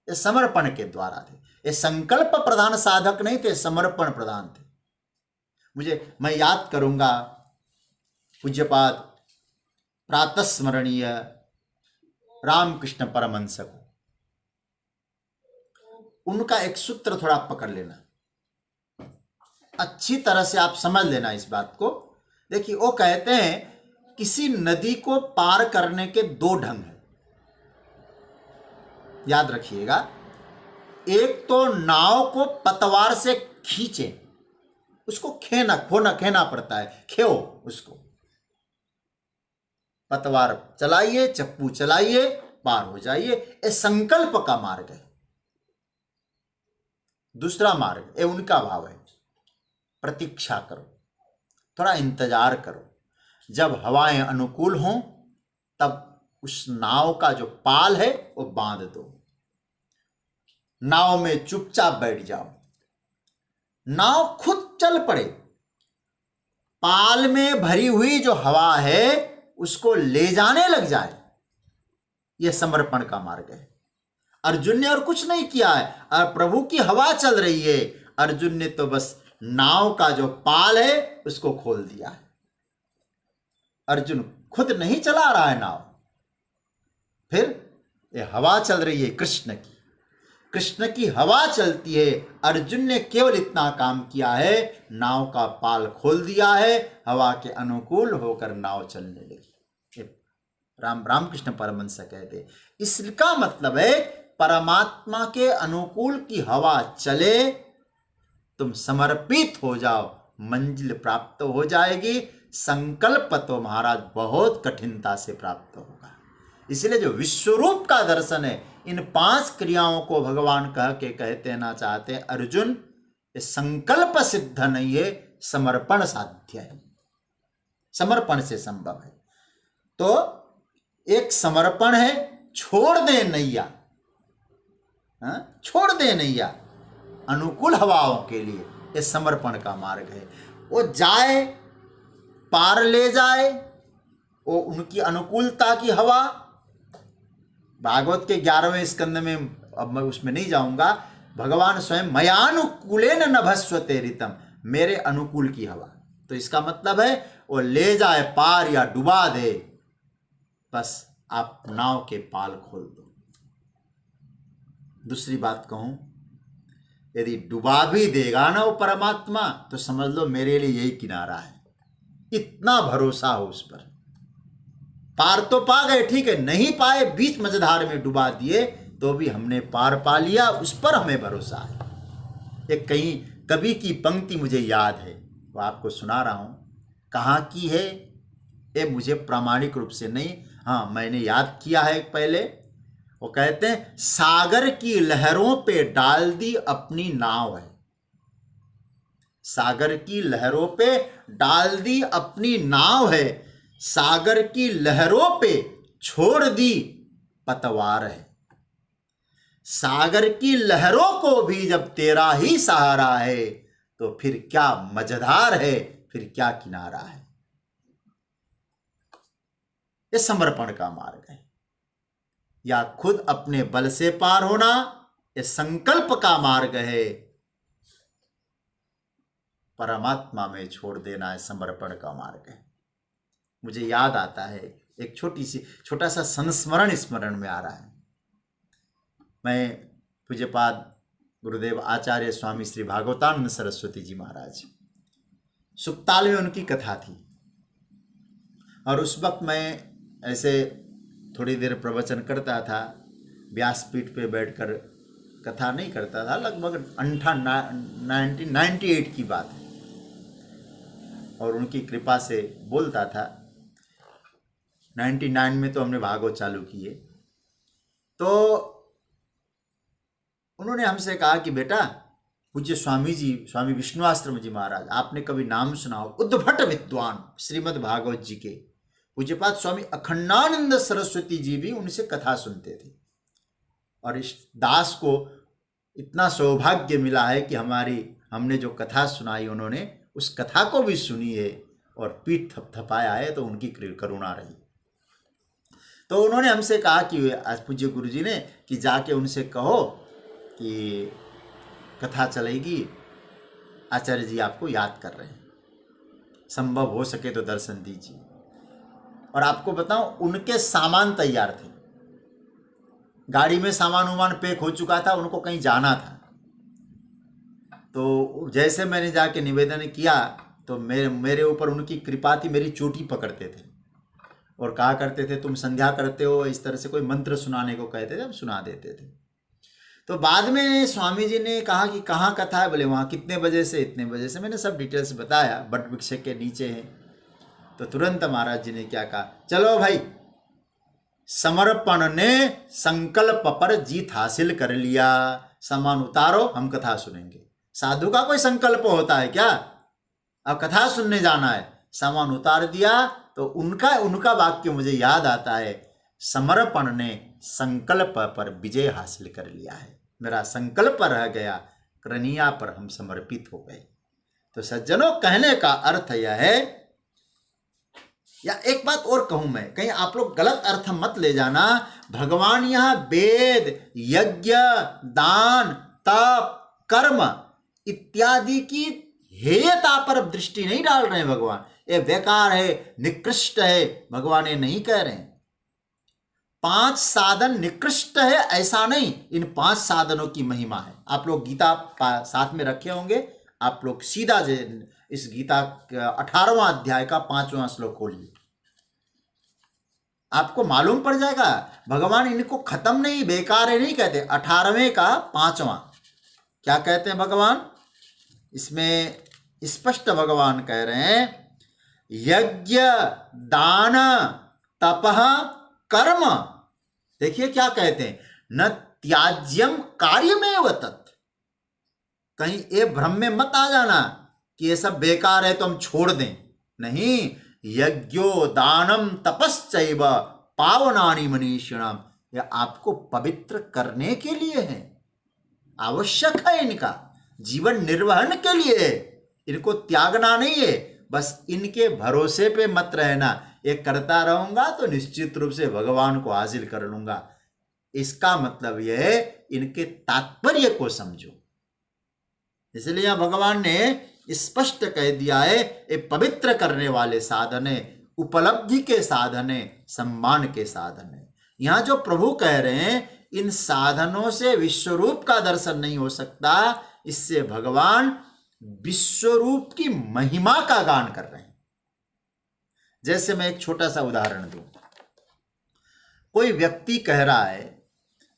ये समर्पण के द्वारा थे। ये संकल्प प्रधान साधक नहीं थे, समर्पण प्रधान थे। मैं याद करूंगा पूज्यपाद प्रातस्मरणीय रामकृष्ण परमहंस को। उनका एक सूत्र थोड़ा पकड़ लेना, अच्छी तरह से आप समझ लेना इस बात को। देखिए, वो कहते हैं किसी नदी को पार करने के दो ढंग हैं, याद रखिएगा। एक तो नाव को पतवार से खींचे, उसको खेना पड़ता है, खेओ उसको, पतवार चलाइए, चप्पू चलाइए, पार हो जाइए। ये संकल्प का मार्ग है। दूसरा मार्ग, ये उनका भाव है, प्रतीक्षा करो, थोड़ा इंतजार करो, जब हवाएं अनुकूल हों तब उस नाव का जो पाल है वो बांध दो, नाव में चुपचाप बैठ जाओ, नाव खुद चल पड़े। पाल में भरी हुई जो हवा है उसको ले जाने लग जाए, यह समर्पण का मार्ग है। अर्जुन ने और कुछ नहीं किया है, और प्रभु की हवा चल रही है, अर्जुन ने तो बस नाव का जो पाल है उसको खोल दिया है। अर्जुन खुद नहीं चला रहा है नाव। फिर ये हवा चल रही है कृष्ण की हवा चलती है। अर्जुन ने केवल इतना काम किया है, नाव का पाल खोल दिया है, हवा के अनुकूल होकर नाव चलने लगी। रामकृष्ण परमहंस कहते, इसका मतलब है परमात्मा के अनुकूल की हवा चले, तुम समर्पित हो जाओ, मंजिल प्राप्त हो जाएगी। संकल्प तो महाराज बहुत कठिनता से प्राप्त होगा। इसलिए जो विश्वरूप का दर्शन है, इन 5 क्रियाओं को भगवान कह के कहते ना चाहते हैं, अर्जुन ये संकल्प सिद्ध नहीं है, समर्पण साध्य है, समर्पण से संभव है। तो एक समर्पण है, छोड़ दे नैया, छोड़ दे नैया अनुकूल हवाओं के लिए, ये समर्पण का मार्ग है। वो जाए, पार ले जाए, वो उनकी अनुकूलता की हवा। भागवत के 11वें स्कंद में, अब मैं उसमें नहीं जाऊंगा, भगवान स्वयं मयानुकूलेन नभस्वते ऋतम, मेरे अनुकूल की हवा। तो इसका मतलब है वो ले जाए पार या डुबा दे, बस आप नाव के पाल खोल दो। दूसरी बात कहूं, यदि डुबा भी देगा ना वो परमात्मा, तो समझ लो मेरे लिए यही किनारा है, इतना भरोसा हो उस पर। पार तो पा गए, ठीक है, नहीं पाए, बीच मझधार में डुबा दिए, तो भी हमने पार पा लिया, उस पर हमें भरोसा है। एक कहीं कवि की पंक्ति मुझे याद है, वो आपको सुना रहा हूं। कहाँ की है ये मुझे प्रामाणिक रूप से नहीं, हाँ मैंने याद किया है पहले। वो कहते हैं, सागर की लहरों पे डाल दी अपनी नाव है, सागर की लहरों पे डाल दी अपनी नाव है, सागर की लहरों पे छोड़ दी पतवार है। सागर की लहरों को भी जब तेरा ही सहारा है, तो फिर क्या मझधार है, फिर क्या किनारा है। ये समर्पण का मार्ग है। या खुद अपने बल से पार होना, ये संकल्प का मार्ग है। परमात्मा में छोड़ देना है समर्पण का मार्ग है। मुझे याद आता है एक छोटा सा संस्मरण स्मरण में आ रहा है। मैं पूज्यपाद गुरुदेव आचार्य स्वामी श्री भागवतानंद सरस्वती जी महाराज, सुक्ताल में उनकी कथा थी, और उस वक्त मैं ऐसे थोड़ी देर प्रवचन करता था, व्यासपीठ पे बैठकर कथा नहीं करता था। लगभग 1998 की बात है, और उनकी कृपा से बोलता था। 99 में तो हमने भागवत चालू किए, तो उन्होंने हमसे कहा कि बेटा, पूज्य स्वामी जी, स्वामी विष्णुआश्रम जी महाराज, आपने कभी नाम सुना हो उद्भट विद्वान श्रीमद् भागवत जी के पूज्यपाद स्वामी अखंडानंद सरस्वती जी भी उनसे कथा सुनते थे। और इस दास को इतना सौभाग्य मिला है कि हमने जो कथा सुनाई, उन्होंने उस कथा को भी सुनी है और पीठ थपथपाया है, तो उनकी करुणा रही। तो उन्होंने हमसे कहा कि आज पूज्य गुरु जी ने कि जाके उनसे कहो कि कथा चलेगी, आचार्य जी आपको याद कर रहे हैं, संभव हो सके तो दर्शन दीजिए। और आपको बताऊं, उनके सामान तैयार थे, गाड़ी में सामान उमान पैक हो चुका था, उनको कहीं जाना था। तो जैसे मैंने जाके निवेदन किया, तो मेरे ऊपर उनकी कृपा थी, मेरी चोटी पकड़ते थे और कहा करते थे, तुम संध्या करते हो, इस तरह से कोई मंत्र सुनाने को कहते थे, हम सुना देते थे। तो बाद में स्वामी जी ने कहा कि कहाँ कथा है, बोले वहाँ कितने बजे से इतने बजे से। मैंने सब डिटेल्स बताया, बट वृक्ष के नीचे है। तो तुरंत महाराज जी ने क्या कहा, चलो भाई, समर्पण ने संकल्प पर जीत हासिल कर लिया, सामान उतारो, हम कथा सुनेंगे। साधु का कोई संकल्प होता है क्या, अब कथा सुनने जाना है, सामान उतार दिया। तो उनका वाक्य मुझे याद आता है, समर्पण ने संकल्प पर विजय हासिल कर लिया है, मेरा संकल्प रह गया, करनिया पर हम समर्पित हो गए। तो सज्जनों, कहने का अर्थ यह है, या एक बात और कहूं मैं, कहीं आप लोग गलत अर्थ मत ले जाना, भगवान यहां वेद, यज्ञ, दान, तप, कर्म इत्यादि की हेयता पर दृष्टि नहीं डाल रहे हैं भगवान। ये बेकार है, निकृष्ट है, भगवान ये नहीं कह रहे हैं। 5 साधन निकृष्ट है ऐसा नहीं, इन 5 साधनों की महिमा है। आप लोग गीता साथ में रखे होंगे, आप लोग सीधा इस गीता 18वां अध्याय का 5वां श्लोक खोलिए, आपको मालूम पड़ जाएगा। भगवान इनको खत्म नहीं, बेकार है नहीं कहते। 18वें का 5वां क्या कहते हैं भगवान? इसमें स्पष्ट भगवान कह रहे हैं, यज्ञ दान तपः कर्म। देखिए क्या कहते हैं, न त्याज्यम कार्यमेव तत्। कहीं ये भ्रम में मत आ जाना कि ये सब बेकार है तो हम छोड़ दें, नहीं। यज्ञो दानम तपश्चैव पावनानि मनीषिणाम, ये आपको पवित्र करने के लिए है, आवश्यक है, इनका जीवन निर्वहन के लिए है, इनको त्यागना नहीं है। बस इनके भरोसे पे मत रहना, ये करता रहूंगा तो निश्चित रूप से भगवान को हासिल कर लूंगा। इसका मतलब यह है, इनके तात्पर्य को समझो। इसलिए यहां भगवान ने स्पष्ट कह दिया है, ये पवित्र करने वाले साधन है, उपलब्धि के साधन है, सम्मान के साधन है। यहां जो प्रभु कह रहे हैं, इन साधनों से विश्वरूप का दर्शन नहीं हो सकता। इससे भगवान विश्वरूप की महिमा का गान कर रहे हैं। जैसे मैं एक छोटा सा उदाहरण दूं, कोई व्यक्ति कह रहा है,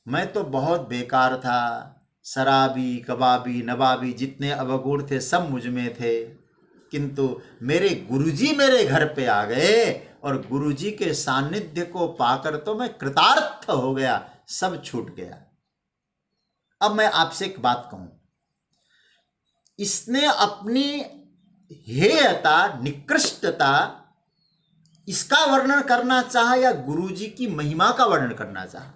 मैं तो बहुत बेकार था, शराबी कबाबी नवाबी जितने अवगुण थे सब मुझ में थे, किंतु मेरे गुरुजी मेरे घर पे आ गए और गुरुजी के सानिध्य को पाकर तो मैं कृतार्थ हो गया, सब छूट गया। अब मैं आपसे एक बात कहूं, इसने अपनी हेयता निकृष्टता इसका वर्णन करना चाहा या गुरुजी की महिमा का वर्णन करना चाहा?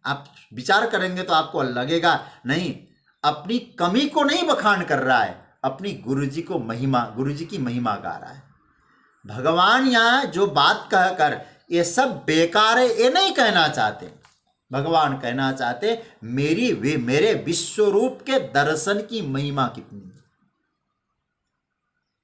आप विचार करेंगे तो आपको लगेगा नहीं, अपनी कमी को नहीं बखान कर रहा है, अपनी गुरुजी को महिमा, गुरुजी की महिमा गा रहा है। भगवान यहां जो बात कहकर ये सब बेकार है ये नहीं कहना चाहते। भगवान कहना चाहते, मेरे विश्वरूप के दर्शन की महिमा कितनी है।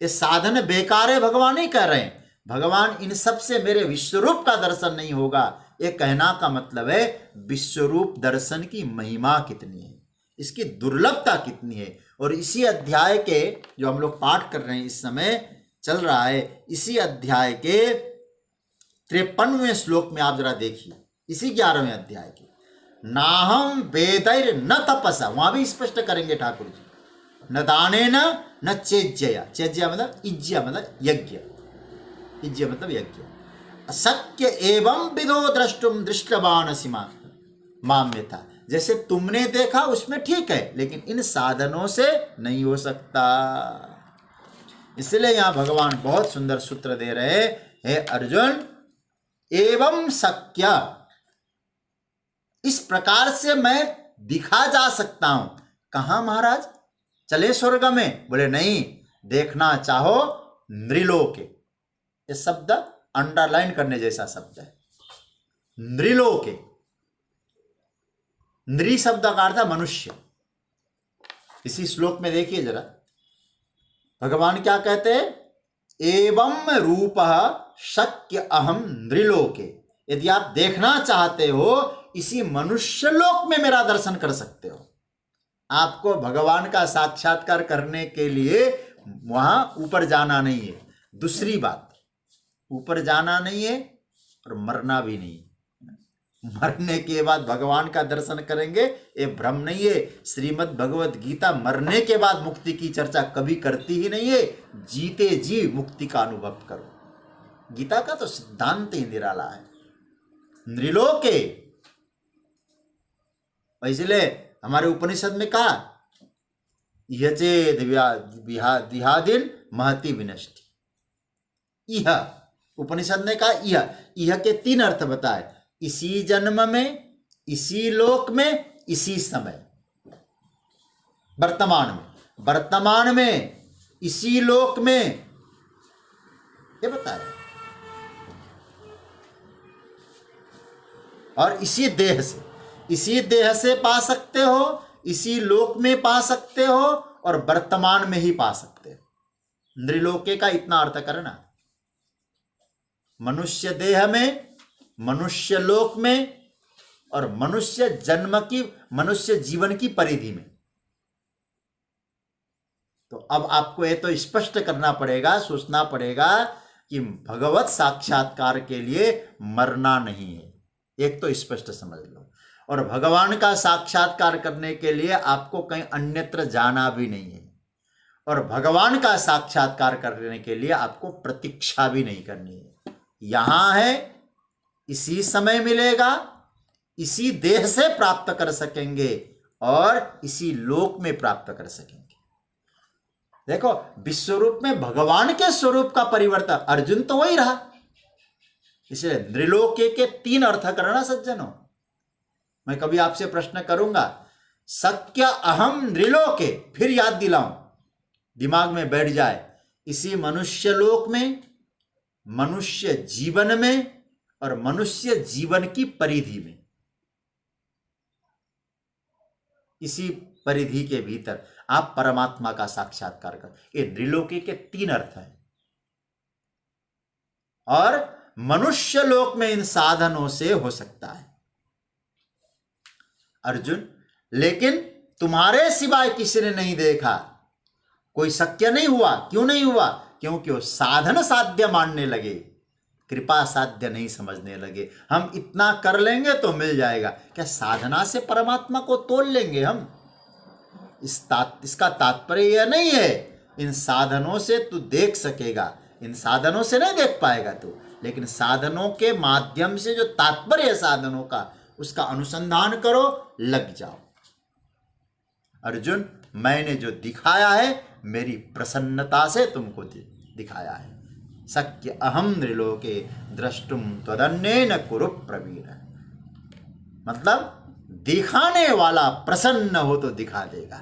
ये साधन बेकार है भगवान नहीं कह रहे हैं, भगवान इन सब से मेरे विश्वरूप का दर्शन नहीं होगा, ये कहना का मतलब है विश्वरूप दर्शन की महिमा कितनी है, इसकी दुर्लभता कितनी है। और इसी अध्याय के जो हम लोग पाठ कर रहे हैं इस समय चल रहा है, इसी अध्याय के 53वें श्लोक में आप जरा देखिए, इसी 11वें अध्याय के, नाहम वेदैर न तपसा, वहां भी स्पष्ट करेंगे ठाकुर जी, न दाने न चेज्या, चेज्या मतलब इज्या मतलब यज्ञ, इज्या मतलब यज्ञ, असत्य एवं विदो द्रष्टुम दृष्टवान सीमा माम्य था। जैसे तुमने देखा उसमें ठीक है, लेकिन इन साधनों से नहीं हो सकता। इसलिए यहां भगवान बहुत सुंदर सूत्र दे रहे हैं, अर्जुन एवं शक्य, इस प्रकार से मैं दिखा जा सकता हूं। कहां महाराज? चले स्वर्ग में? बोले नहीं, देखना चाहो नृलोके। ये शब्द अंडरलाइन करने जैसा शब्द है, नृलोके। नृ शब्द का अर्थ है मनुष्य। इसी श्लोक में देखिए जरा, भगवान क्या कहते हैं, एवं रूप शक्य अहम नृलोके। यदि आप देखना चाहते हो, इसी मनुष्य लोक में मेरा दर्शन कर सकते हो। आपको भगवान का साक्षात्कार करने के लिए वहां ऊपर जाना नहीं है। दूसरी बात, ऊपर जाना नहीं है और मरना भी नहीं है। मरने के बाद भगवान का दर्शन करेंगे, ये भ्रम नहीं है। श्रीमद् भगवत गीता मरने के बाद मुक्ति की चर्चा कभी करती ही नहीं है। जीते जी मुक्ति का अनुभव करो। गीता का तो सिद्धांत ही निराला है, नृलोके। इसलिए हमारे उपनिषद में कहा, यचेद विहादिन महति विनष्टि। यह उपनिषद ने कहा, यह के 3 अर्थ बताए, इसी जन्म में, इसी लोक में, इसी समय, वर्तमान में, इसी लोक में, ये बताया। और इसी देह से पा सकते हो, इसी लोक में पा सकते हो और वर्तमान में ही पा सकते हो। नृलोके का इतना अर्थ करना, मनुष्य देह में मनुष्य लोक में और मनुष्य जन्म की, मनुष्य जीवन की परिधि में। तो अब आपको ये तो स्पष्ट करना पड़ेगा, सोचना पड़ेगा कि भगवत साक्षात्कार के लिए मरना नहीं है, एक तो स्पष्ट समझ लो। और भगवान का साक्षात्कार करने के लिए आपको कहीं अन्यत्र जाना भी नहीं है, और भगवान का साक्षात्कार करने के लिए आपको प्रतीक्षा भी नहीं करनी है। यहां है, इसी समय मिलेगा, इसी देह से प्राप्त कर सकेंगे और इसी लोक में प्राप्त कर सकेंगे। देखो, विश्वरूप में भगवान के स्वरूप का परिवर्तन, अर्जुन तो वही रहा। इसलिए नृलोके के 3 अर्थ करना सज्जनों। मैं कभी आपसे प्रश्न करूंगा, शक्य अहम नृलोके, फिर याद दिलाऊं, दिमाग में बैठ जाए, इसी मनुष्य लोक में, मनुष्य जीवन में और मनुष्य जीवन की परिधि में, इसी परिधि के भीतर आप परमात्मा का साक्षात्कार कर। ये नृलोकी के 3 अर्थ हैं। और मनुष्य लोक में इन साधनों से हो सकता है अर्जुन, लेकिन तुम्हारे सिवाय किसी ने नहीं देखा, कोई शक्य नहीं हुआ। क्यों नहीं हुआ? क्योंकि वो साधन साध्य मानने लगे, कृपा साध्य नहीं समझने लगे। हम इतना कर लेंगे तो मिल जाएगा। क्या साधना से परमात्मा को तोड़ लेंगे हम? इसका तात्पर्य यह नहीं है इन साधनों से तू देख सकेगा, इन साधनों से नहीं देख पाएगा तू, लेकिन साधनों के माध्यम से जो तात्पर्य है साधनों का, उसका अनुसंधान करो, लग जाओ। अर्जुन, मैंने जो दिखाया है मेरी प्रसन्नता से तुमको दिखाया है। शक्य अहम नृलोके द्रष्टुम त्वदन्येन कुरु प्रवीर। मतलब दिखाने वाला प्रसन्न हो तो दिखा देगा,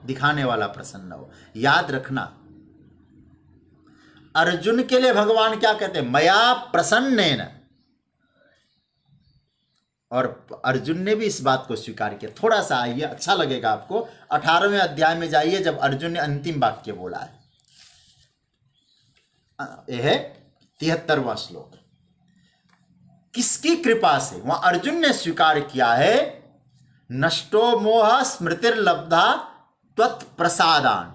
दिखाने वाला प्रसन्न हो। याद रखना, अर्जुन के लिए भगवान क्या कहते हैं? मया प्रसन्नेन। और अर्जुन ने भी इस बात को स्वीकार किया। थोड़ा सा आइए, अच्छा लगेगा आपको। 18वें अध्याय में जाइए, जब अर्जुन ने अंतिम वाक्य बोला है, यह है 73वां श्लोक। किसकी कृपा से? वहां अर्जुन ने स्वीकार किया है, नष्टो मोह स्मृतिर्लब्धा त्वत्प्रसादान।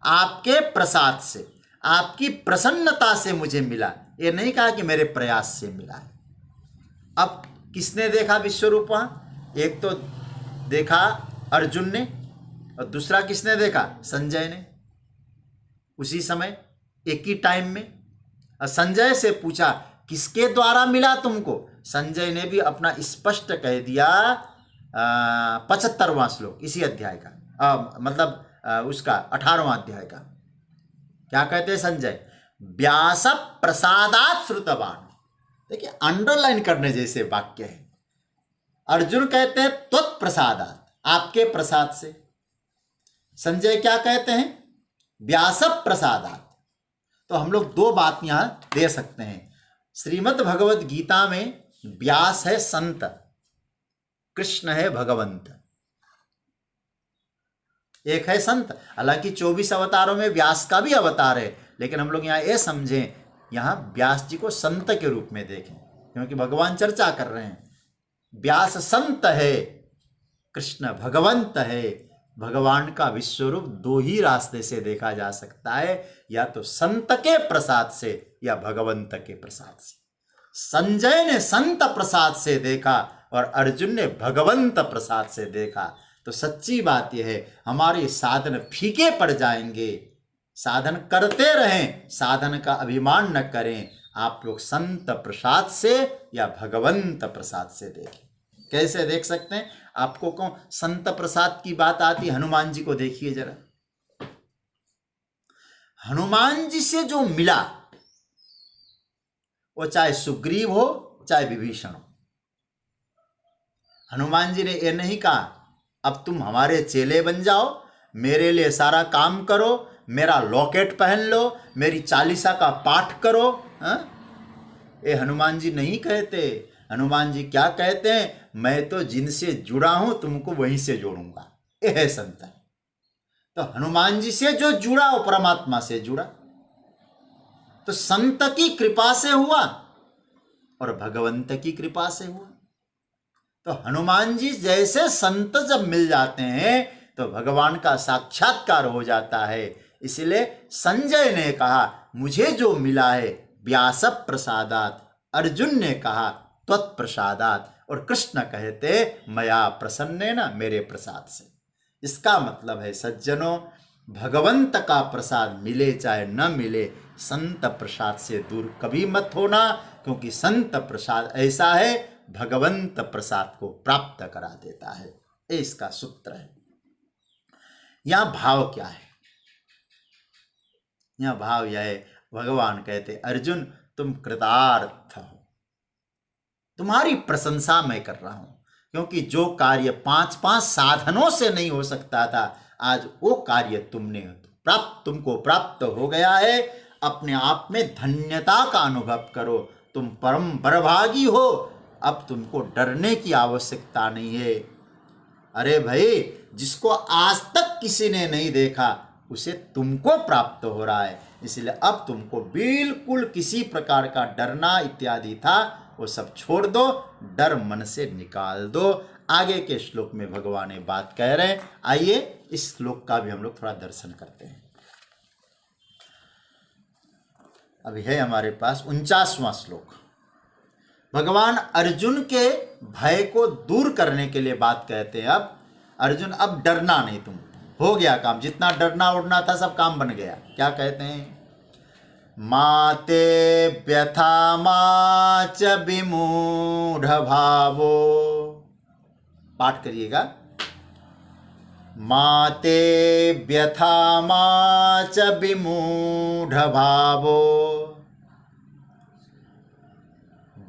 आपके प्रसाद से, आपकी प्रसन्नता से मुझे मिला। ये नहीं कहा कि मेरे प्रयास से मिला है। अब किसने देखा विश्वरूप? वहां एक तो देखा अर्जुन ने, और दूसरा किसने देखा? संजय ने। उसी समय, एक ही टाइम में। और संजय से पूछा, किसके द्वारा मिला तुमको? संजय ने भी अपना स्पष्ट कह दिया। 75वां श्लोक इसी अध्याय का, उसका 18वां अध्याय का। क्या कहते हैं संजय? व्यास प्रसादात श्रुतवान। देखिए, अंडरलाइन करने जैसे वाक्य है। अर्जुन कहते हैं त्वत्प्रसादात, आपके प्रसाद से। संजय क्या कहते हैं? व्यास प्रसादात। तो हम लोग 2 बात यहां दे सकते हैं। श्रीमद् भगवद गीता में व्यास है संत, कृष्ण है भगवंत। एक है संत। हालांकि 24 अवतारों में व्यास का भी अवतार है, लेकिन हम लोग यहाँ ये समझें, यहाँ व्यास जी को संत के रूप में देखें, क्योंकि भगवान चर्चा कर रहे हैं। व्यास संत है, कृष्ण भगवंत है। भगवान का विश्वरूप 2 ही रास्ते से देखा जा सकता है, या तो संत के प्रसाद से या भगवंत के प्रसाद से। संजय ने संत प्रसाद से देखा और अर्जुन ने भगवंत प्रसाद से देखा। तो सच्ची बात यह है, हमारे साधन फीके पड़ जाएंगे। साधन करते रहें, साधन का अभिमान न करें। आप लोग संत प्रसाद से या भगवंत प्रसाद से देखें। कैसे देख सकते हैं? आपको कौन संत प्रसाद की बात आती? हनुमान जी को देखिए जरा। हनुमान जी से जो मिला, वो चाहे सुग्रीव हो चाहे विभीषण हो, हनुमान जी ने यह नहीं कहा अब तुम हमारे चेले बन जाओ, मेरे लिए सारा काम करो, मेरा लॉकेट पहन लो, मेरी चालीसा का पाठ करो। ये हनुमान जी नहीं कहते। हनुमान जी क्या कहते हैं? मैं तो जिनसे जुड़ा हूं तुमको वहीं से जोड़ूंगा। यह है संत। तो हनुमान जी से जो जुड़ा वो परमात्मा से जुड़ा। तो संत की कृपा से हुआ। और भगवंत की कृपा से हुआ। तो हनुमान जी जैसे संत जब मिल जाते हैं तो भगवान का साक्षात्कार हो जाता है। इसलिए संजय ने कहा मुझे जो मिला है व्यास प्रसादात, अर्जुन ने कहा त्वत्प्रसादात, और कृष्ण कहते मया प्रसन्नेन, मेरे प्रसाद से। इसका मतलब है सज्जनों, भगवंत का प्रसाद मिले चाहे न मिले, संत प्रसाद से दूर कभी मत होना, क्योंकि संत प्रसाद ऐसा है भगवंत प्रसाद को प्राप्त करा देता है। ये इसका सूत्र है। यहां भाव क्या है? यहां भाव यह है, भगवान कहते अर्जुन तुम कृतार्थ हो, तुम्हारी प्रशंसा मैं कर रहा हूं, क्योंकि जो कार्य 5-5 साधनों से नहीं हो सकता था, आज वो कार्य तुमको प्राप्त हो गया है। अपने आप में धन्यता का अनुभव करो, तुम परम बड़भागी हो, अब तुमको डरने की आवश्यकता नहीं है। अरे भाई, जिसको आज तक किसी ने नहीं देखा उसे तुमको प्राप्त हो रहा है, इसलिए अब तुमको बिल्कुल किसी प्रकार का डरना इत्यादि था वो सब छोड़ दो, डर मन से निकाल दो। आगे के श्लोक में भगवान ये बात कह रहे हैं। आइए इस श्लोक का भी हम लोग थोड़ा दर्शन करते हैं। अभी है हमारे पास 49वां श्लोक। भगवान अर्जुन के भय को दूर करने के लिए बात कहते हैं। अब अर्जुन, अब डरना नहीं, तुम हो गया काम, जितना डरना उड़ना था सब काम बन गया। क्या कहते हैं? माते व्यथा मा च विमूढ़ भावो, पाठ करिएगा। माते व्यथा मा च विमूढ़ भावो,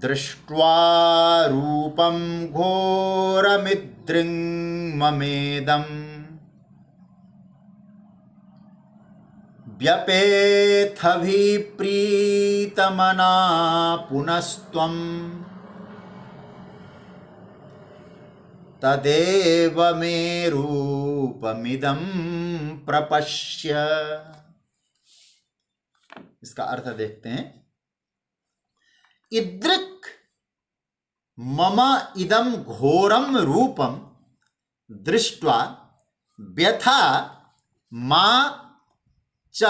दृष्ट्वा रूपं घोरमिद्रिं ममेदम्, व्यपेथभिप्रीतमना पुनस्त्वं, तदेव मे रूपमिदं प्रपश्य। इसका अर्थ देखते हैं। इदृक् मम इदं घोरम रूपम दृष्ट्वा व्यथा मा च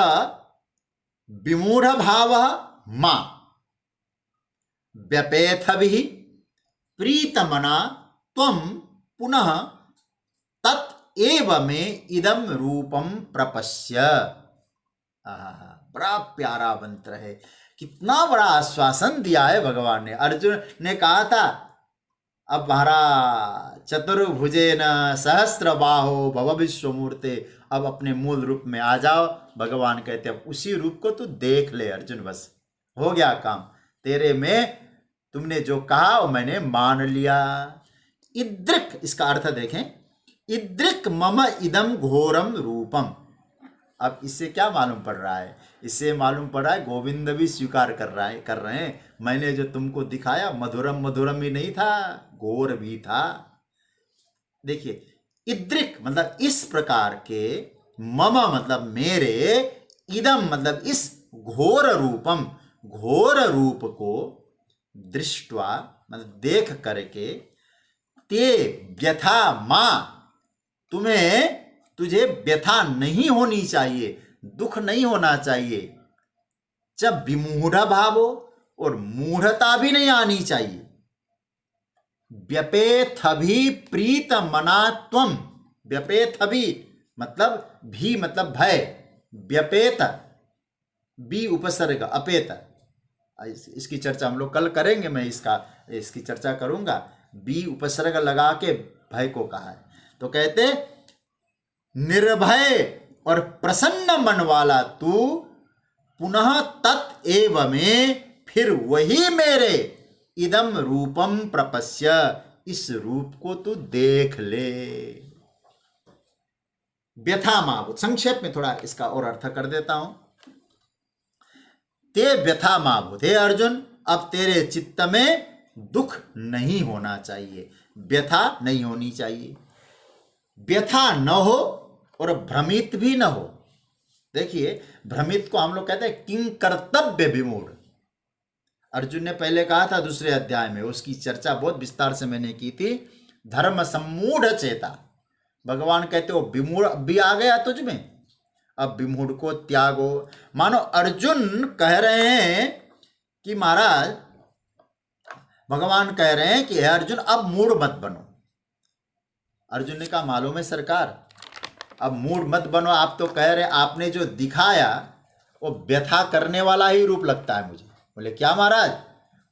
विमूढ़ भाव मा, व्यपेथभिः प्रीतमना त्वं पुनः तत् एव मे इदं रूपम प्रपश्य। बड़ा प्यारा मंत्र है, कितना बड़ा आश्वासन दिया है भगवान ने। अर्जुन ने कहा था अब महाराज चतुर्भुजेन सहस्रबाहो भव विश्वमूर्ते, अब अपने मूल रूप में आ जाओ। भगवान कहते अब उसी रूप को तू देख ले अर्जुन, बस हो गया काम तेरे में, तुमने जो कहा वो मैंने मान लिया। इदृक्, इसका अर्थ देखें, इदृक् मम इदम घोरम रूपम। अब इससे क्या मालूम पड़ रहा है? इससे मालूम पड़ रहा है गोविंद भी स्वीकार कर रहे हैं, मैंने जो तुमको दिखाया मधुरम मधुरम ही नहीं था, घोर भी था। देखिए, इदृक् मतलब इस प्रकार के, मम मतलब मेरे, इदम मतलब इस घोर रूपम, घोर रूप को, दृष्ट्वा मतलब देख करके, ते व्यथा मां, तुझे व्यथा नहीं होनी चाहिए, दुख नहीं होना चाहिए। जब विमूढ़ भाव हो, और मूढ़ता भी नहीं आनी चाहिए। व्यपेथभि प्रीत मना त्वम, व्यपेथभि मतलब भी मतलब भय, व्यपेत बी उपसर्ग अपेत, इसकी चर्चा हम लोग कल करेंगे, मैं इसकी चर्चा करूंगा। बी उपसर्ग लगा के भय को कहा है। तो कहते निर्भय और प्रसन्न मन वाला तू, पुनः तत् एव में, फिर वही मेरे, इदम रूपम प्रपश्य, इस रूप को तू देख ले। व्यथा माभूत, संक्षेप में थोड़ा इसका और अर्थ कर देता हूं। ते व्यथा माभूत, हे अर्जुन अब तेरे चित्त में दुख नहीं होना चाहिए, व्यथा नहीं होनी चाहिए। व्यथा न हो और भ्रमित भी न हो। देखिए, भ्रमित को हम लोग कहते हैं किंग कर्तव्य विमूढ़। अर्जुन ने पहले कहा था दूसरे अध्याय में, उसकी चर्चा बहुत विस्तार से मैंने की थी। धर्म सम्मूढ़ चेता, भगवान कहते हो विमूढ़ भी आ गया तुझ में, अब विमूढ़ को त्यागो। मानो अर्जुन कह रहे हैं कि महाराज, भगवान कह रहे हैं कि हे अर्जुन अब मूढ़ मत बनो। अर्जुन ने कहा मालूम है सरकार, अब मूढ़ मत बनो। आप तो कह रहे, आपने जो दिखाया वो व्यथा करने वाला ही रूप लगता है मुझे। बोले क्या महाराज?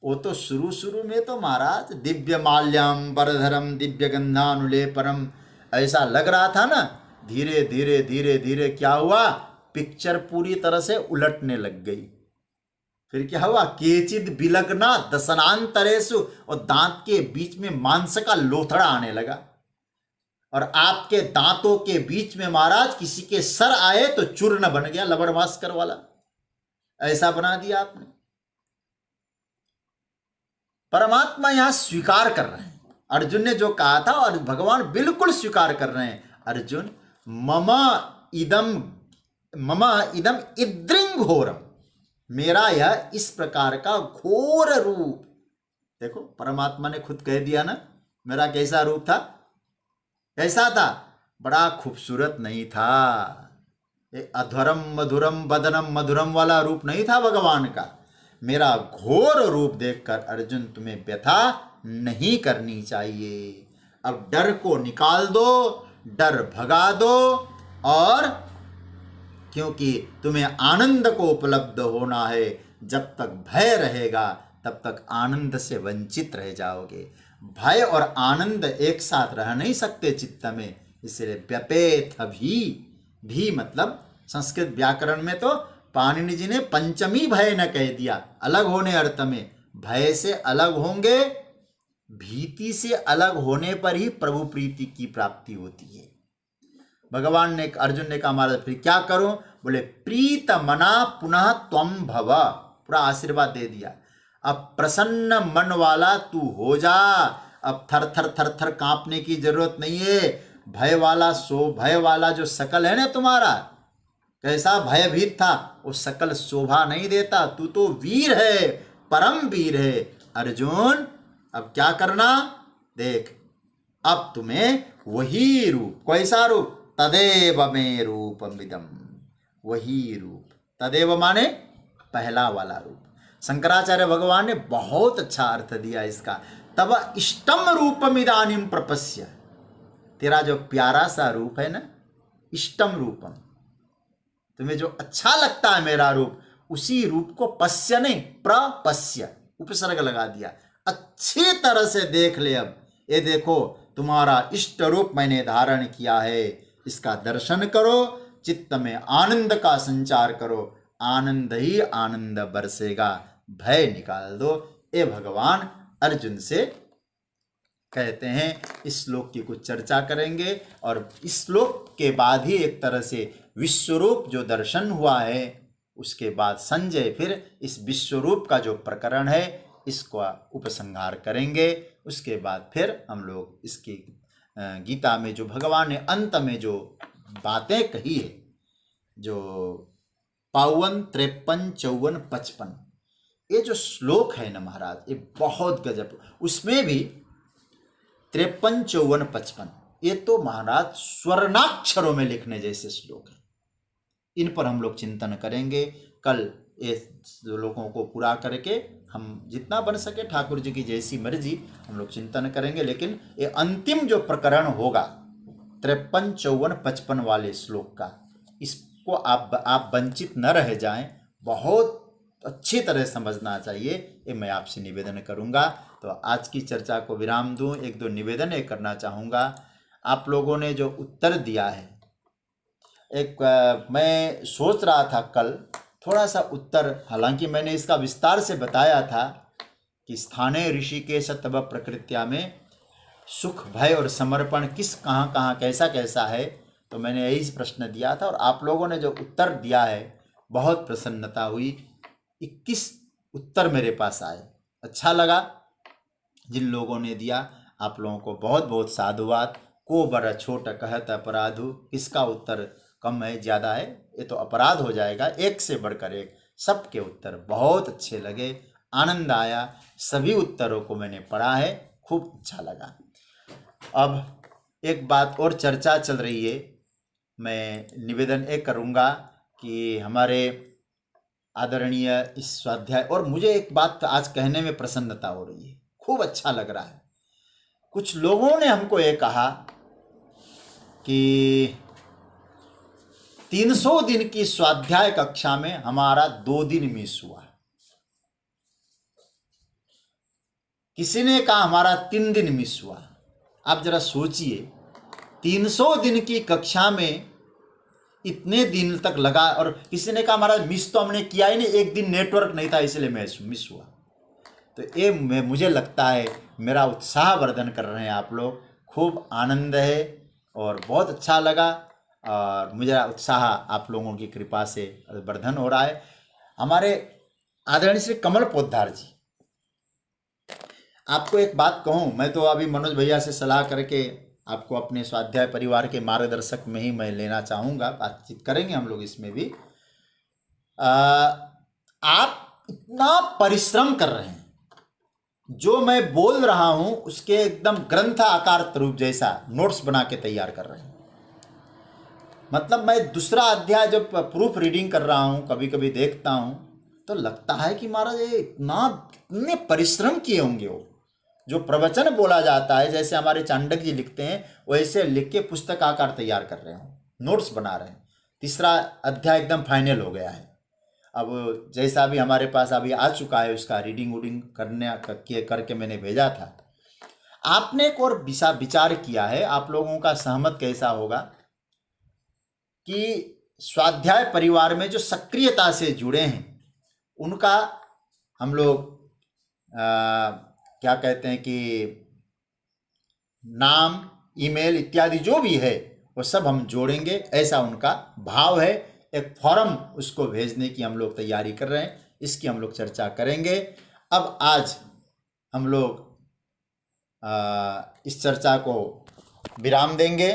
वो तो शुरू शुरू में तो महाराज दिव्य माल्यम वरधरम दिव्य गंधानुलेपरम ऐसा लग रहा था ना। धीरे धीरे धीरे धीरे क्या हुआ, पिक्चर पूरी तरह से उलटने लग गई। फिर क्या हुआ, केचिद बिलगना दसनांतरेसु, और दांत के बीच में मांस का लोथड़ा आने लगा। और आपके दांतों के बीच में महाराज किसी के सर आए तो चूर्ण बन गया, लबड़ भास्कर वाला ऐसा बना दिया आपने। परमात्मा यहां स्वीकार कर रहे हैं अर्जुन ने जो कहा था, और भगवान बिल्कुल स्वीकार कर रहे हैं। अर्जुन मम इदम इद्रिंग घोरम, मेरा यह इस प्रकार का घोर रूप। देखो परमात्मा ने खुद कह दिया ना, मेरा कैसा रूप था, कैसा था, बड़ा खूबसूरत नहीं था। अधरम मधुरम बदनम मधुरम वाला रूप नहीं था भगवान का। मेरा घोर रूप देखकर अर्जुन तुम्हें व्यथा नहीं करनी चाहिए। अब डर को निकाल दो, डर भगा दो, और क्योंकि तुम्हें आनंद को उपलब्ध होना है। जब तक भय रहेगा तब तक आनंद से वंचित रह जाओगे। भय और आनंद एक साथ रह नहीं सकते चित्त में, इसलिए व्यपेत भी मतलब संस्कृत व्याकरण में तो पाणिनि जी ने पंचमी भय न कह दिया, अलग होने अर्थ में। भय से अलग होंगे, भीति से अलग होने पर ही प्रभु प्रीति की प्राप्ति होती है। भगवान ने, अर्जुन ने कहा महाराज फिर क्या करूं? बोले प्रीत मना पुनः त्वम भव, पूरा आशीर्वाद दे दिया। अब प्रसन्न मन वाला तू हो जा, अब थर थर थर थर कांपने की जरूरत नहीं है। भय वाला जो शकल है ना तुम्हारा, कैसा भयभीत था, वो शकल शोभा नहीं देता। तू तो वीर है, परम वीर है अर्जुन। अब क्या करना, देख अब तुम्हें वही रूप, कैसा रूप, तदेव में रूपमिदं, वही रूप। तदेव माने पहला वाला रूप। शंकराचार्य भगवान ने बहुत अच्छा अर्थ दिया इसका। तब इष्टम रूपम इदानीम प्रपश्य, तेरा जो प्यारा सा रूप है ना, इष्टम रूपम, तुम्हें जो अच्छा लगता है मेरा रूप, उसी रूप को पश्य नहीं प्रपश्य, उपसर्ग लगा दिया। अच्छी तरह से देख ले। अब ये देखो तुम्हारा इष्ट रूप मैंने धारण किया है, इसका दर्शन करो, चित्त में आनंद का संचार करो, आनंद ही आनंद बरसेगा। भय निकाल दो। ये भगवान अर्जुन से कहते हैं। इस श्लोक की कुछ चर्चा करेंगे, और इस श्लोक के बाद ही एक तरह से विश्वरूप जो दर्शन हुआ है, उसके बाद संजय फिर इस विश्वरूप का जो प्रकरण है इसको उपसंहार करेंगे। उसके बाद फिर हम लोग इसकी गीता में जो भगवान ने अंत में जो बातें कही है, जो 52, 53, 54, 55, ये जो श्लोक है ना महाराज, ये बहुत गजब। उसमें भी 53, 54, 55 ये तो महाराज स्वर्णाक्षरों में लिखने जैसे श्लोक है। इन पर हम लोग चिंतन करेंगे। कल ये श्लोकों को पूरा करके हम जितना बन सके, ठाकुर जी की जैसी मर्जी, हम लोग चिंतन करेंगे। लेकिन ये अंतिम जो प्रकरण होगा 53, 54, 55 वाले श्लोक का, इसको आप वंचित न रह जाएं, बहुत अच्छी तरह समझना चाहिए, ये मैं आपसे निवेदन करूंगा। तो आज की चर्चा को विराम दूं, एक दो निवेदन ये करना चाहूँगा। आप लोगों ने जो उत्तर दिया है, मैं सोच रहा था कल थोड़ा सा उत्तर, हालांकि मैंने इसका विस्तार से बताया था कि स्थाने ऋषिकेश तव प्रकृत्या में सुख, भय और समर्पण किस कहाँ कहाँ कैसा कैसा है। तो मैंने यही प्रश्न दिया था, और आप लोगों ने जो उत्तर दिया है बहुत प्रसन्नता हुई। 21 उत्तर मेरे पास आए, अच्छा लगा। जिन लोगों ने दिया आप लोगों को बहुत बहुत साधुवाद। को बर छोट कहत अपराधु, किसका उत्तर कम है ज़्यादा है, ये तो अपराध हो जाएगा। एक से बढ़कर एक, सबके उत्तर बहुत अच्छे लगे, आनंद आया। सभी उत्तरों को मैंने पढ़ा है, खूब अच्छा लगा। अब एक बात और चर्चा चल रही है, मैं निवेदन एक करूँगा कि हमारे आदरणीय इस स्वाध्याय, और मुझे एक बात आज कहने में प्रसन्नता हो रही है, खूब अच्छा लग रहा है। कुछ लोगों ने हमको ये कहा कि 300 दिन की स्वाध्याय कक्षा में हमारा 2 दिन मिस हुआ। किसी ने कहा हमारा 3 दिन मिस हुआ। आप जरा सोचिए, 300 दिन की कक्षा में इतने दिन तक लगा, और किसी ने कहा हमारा मिस तो हमने किया ही नहीं, एक दिन नेटवर्क नहीं था इसलिए मिस हुआ। तो ये मुझे लगता है मेरा उत्साह वर्धन कर रहे हैं आप लोग, खूब आनंद है और बहुत अच्छा लगा, और मेरा उत्साह आप लोगों की कृपा से वर्धन हो रहा है। हमारे आदरणीय श्री कमल पोद्दार जी, आपको एक बात कहूँ, मैं तो अभी मनोज भैया से सलाह करके आपको अपने स्वाध्याय परिवार के मार्गदर्शक में ही मैं लेना चाहूँगा, बातचीत करेंगे हम लोग इसमें भी। आप इतना परिश्रम कर रहे हैं, जो मैं बोल रहा हूँ उसके एकदम ग्रंथ आकार रूप जैसा नोट्स बना के तैयार कर रहे हैं। मतलब मैं दूसरा अध्याय जब प्रूफ रीडिंग कर रहा हूँ, कभी कभी देखता हूँ तो लगता है कि महाराज ये इतने परिश्रम किए होंगे। वो जो प्रवचन बोला जाता है, जैसे हमारे चाणक्य जी लिखते हैं, वैसे लिख के पुस्तक आकार तैयार कर रहे हो, नोट्स बना रहे हैं। तीसरा अध्याय एकदम फाइनल हो गया है। अब जैसा भी हमारे पास अभी आ चुका है, उसका रीडिंग वूडिंग करके मैंने भेजा था। आपने एक और विचार किया है, आप लोगों का सहमत कैसा होगा कि स्वाध्याय परिवार में जो सक्रियता से जुड़े हैं उनका हम लोग क्या कहते हैं कि नाम, ईमेल इत्यादि जो भी है वो सब हम जोड़ेंगे, ऐसा उनका भाव है। एक फॉर्म उसको भेजने की हम लोग तैयारी कर रहे हैं, इसकी हम लोग चर्चा करेंगे। अब आज हम लोग इस चर्चा को विराम देंगे।